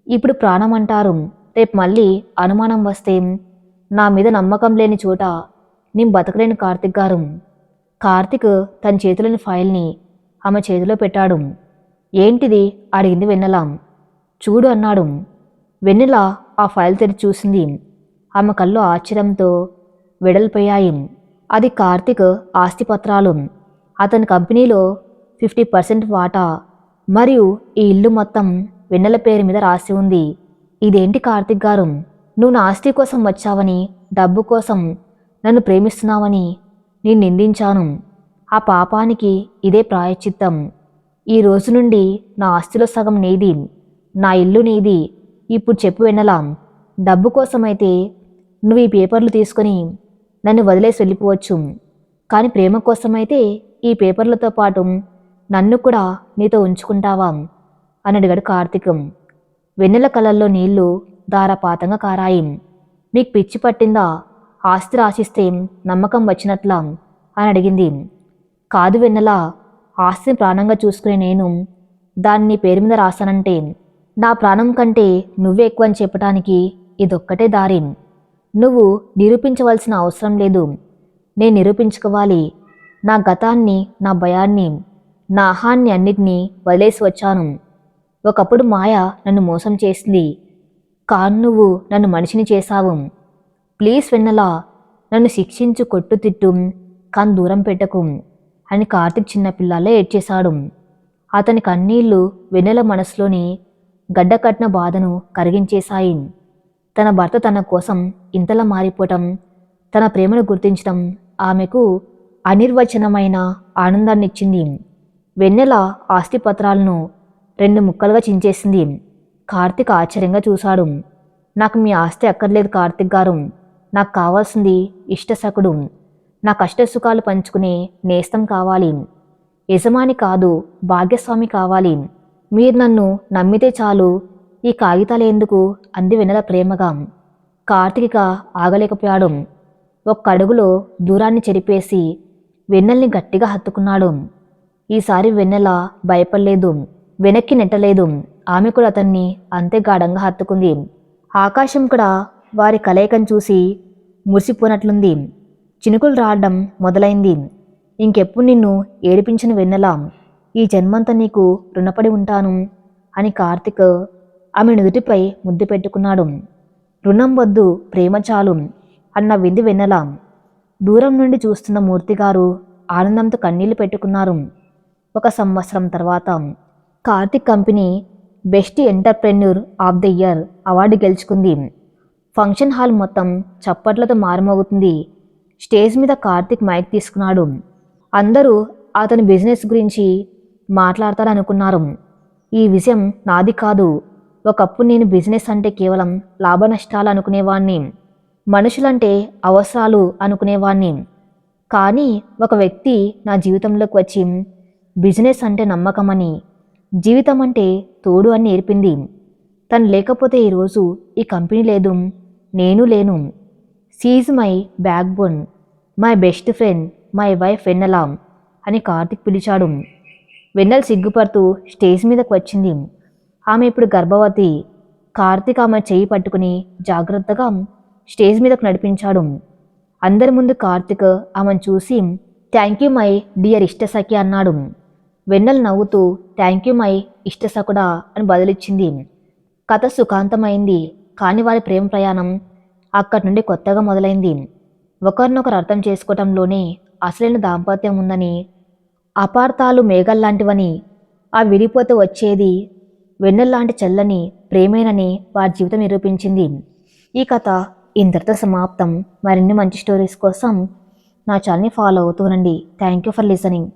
ఇప్పుడు ప్రాణం అంటారు, రేపు మళ్ళీ అనుమానం వస్తే నా మీద నమ్మకం లేని చోట నేను బతకలేను కార్తిక్ గారు. కార్తిక్ తన చేతిలోని ఫైల్ని ఆమె చేతిలో పెట్టాడు. ఏంటిది అడిగింది వెన్నెల. చూడు అన్నాడు. వెన్నెల ఆ ఫైల్ తెరిచి చూసింది. ఆమె కళ్ళు ఆశ్చర్యంతో వెడల్పోయాయి. అది కార్తిక్ ఆస్తిపత్రాలు. అతని కంపెనీలో 50% వాటా మరియు ఈ ఇల్లు మొత్తం వెన్నెల పేరు మీద రాసి ఉంది. ఇదేంటి కార్తిక్ గారు, నువ్వు నా ఆస్తి కోసం వచ్చావని, డబ్బు కోసం నన్ను ప్రేమిస్తున్నావని నేను నిందించాను. ఆ పాపానికి ఇదే ప్రాయశ్చిత్తం. ఈ రోజు నుండి నా ఆస్తిలో సగం నీది, నా ఇల్లు నీది. ఇప్పుడు చెప్పు వెన్నెల, డబ్బు కోసమైతే నువ్వు ఈ పేపర్లు తీసుకొని నన్ను వదిలేసి వెళ్ళిపోవచ్చు, కానీ ప్రేమ కోసమైతే ఈ పేపర్లతో పాటు నన్ను కూడా నీతో ఉంచుకుంటావా అని అడిగాడు కార్తికం. వెన్నెల కళ్ళల్లో నీళ్లు ధారాపాతంగా కారాయి. మీకు పిచ్చి పట్టిందా? ఆస్తి రాసిస్తే నమ్మకం వచ్చినట్లా అని అడిగింది. కాదు వెన్నెల, ఆస్తిని ప్రాణంగా చూసుకునే నేను దాన్ని నీ పేరు మీద రాశానంటే నా ప్రాణం కంటే నువ్వే ఎక్కువ అని చెప్పడానికి ఇదొక్కటే దారి. నువ్వు నిరూపించవలసిన అవసరం లేదు. నేను నిరూపించుకోవాలి. నా గతాన్ని, నా భయాన్ని, నా అహాన్ని అన్నిటినీ వదిలేసి వచ్చాను. ఒకప్పుడు మాయ నన్ను మోసం చేసింది, కానీ నువ్వు నన్ను మనిషిని చేశావు. ప్లీజ్ వెన్నెల, నన్ను శిక్షించు, కొట్టు, తిట్టు, కానీ దూరం పెట్టకు అని కార్తిక్ చిన్నపిల్లలే ఏడ్చేశాడు. అతని కన్నీళ్లు వెన్నెల మనసులోని గడ్డకట్టిన బాధను కరిగించేశాయి. తన భర్త తన కోసం ఇంతలా మారిపోవటం, తన ప్రేమను గుర్తించడం ఆమెకు అనిర్వచనమైన ఆనందాన్నిచ్చింది. వెన్నెల ఆస్తిపత్రాలను 2 ముక్కలుగా చించేసింది. కార్తిక్ ఆశ్చర్యంగా చూశాడు. నాకు మీ ఆస్తి అక్కర్లేదు కార్తిక్ గారు. నాకు కావాల్సింది ఇష్టసకుడు. నా కష్టసుఖాలు పంచుకునే నేస్తం కావాలి. యజమాని కాదు, భాగ్యస్వామి కావాలి. మీరు నన్ను నమ్మితే చాలు. ఈ కాగితాలేందుకు అంది వెన్నెల ప్రేమగా. కార్తిక ఆగలేకపోయాడు. ఒక్క అడుగులో దూరాన్ని చెరిపేసి వెన్నెల్ని గట్టిగా హత్తుకున్నాడు. ఈసారి వెన్నెల భయపడలేదు, వెనక్కి నెట్టలేదు. ఆమె కూడా అతన్ని అంతే గాఢంగా హత్తుకుంది. ఆకాశం కూడా వారి కలయికను చూసి మురిసిపోనట్లుంది. చినుకులు రావడం మొదలైంది. ఇంకెప్పుడు నిన్ను ఏడిపించిన వెన్నెల, ఈ జన్మంతా నీకు రుణపడి ఉంటాను అని కార్తిక్ ఆమె నుదుటిపై ముద్దు పెట్టుకున్నాడు. రుణం వద్దు, ప్రేమ చాలు అన్న వింది వెన్నెల. దూరం నుండి చూస్తున్న మూర్తిగారు ఆనందంతో కన్నీళ్లు పెట్టుకున్నారు. 1 సంవత్సరం తర్వాత Karthik company best entrepreneur of the year award గెలుచుకుంది. ఫంక్షన్ హాల్ మొత్తం చప్పట్లతో మారుమోగుతుంది. స్టేజ్ మీద కార్తిక్ మైక్ తీసుకున్నాడు. అందరూ అతని బిజినెస్ గురించి మాట్లాడతారనుకున్నారు. ఈ విషయం నాది కాదు. ఒకప్పుడు నేను బిజినెస్ అంటే కేవలం లాభ నష్టాలు అనుకునేవాణ్ణి, మనుషులంటే అవసరాలు అనుకునేవాణ్ణి. కానీ ఒక వ్యక్తి నా జీవితంలోకి వచ్చి బిజినెస్ అంటే నమ్మకమని, జీవితం అంటే తోడు అని నేర్పింది. తను లేకపోతే ఈరోజు ఈ కంపెనీ లేదు, నేను లేను. She is my backbone, my best friend, my wife Vennela అని కార్తిక్ పిలిచాడు. వెన్నెల సిగ్గుపడుతూ స్టేజ్ మీదకు వచ్చింది. ఆమె ఇప్పుడు గర్భవతి. కార్తిక్ ఆమె చెయ్యి పట్టుకుని జాగ్రత్తగా స్టేజ్ మీదకు నడిపించాడు. అందరి ముందు కార్తిక్ ఆమెను చూసి థ్యాంక్ యూ మై డియర్ ఇష్టసఖి అన్నాడు. వెన్నెల నవ్వుతూ థ్యాంక్ యూ మై ఇష్టసకుడా అని బదులిచ్చింది. కథ సుఖాంతమైంది. కానీ వారి ప్రేమ ప్రయాణం అక్కడి నుండి కొత్తగా మొదలైంది. ఒకరినొకరు అర్థం చేసుకోవటంలోనే అసలైన దాంపత్యం ఉందని, అపార్థాలు మేఘల్లాంటివని, ఆ విడిపోతే వచ్చేది వెన్నెల్లాంటి చల్లని ప్రేమేనని వారి జీవితం నిరూపించింది. ఈ కథ ఇంతటితో సమాప్తం. మరిన్ని మంచి స్టోరీస్ కోసం నా ఛానల్ని ఫాలో అవుతూ ఉండండి. Thank you for listening.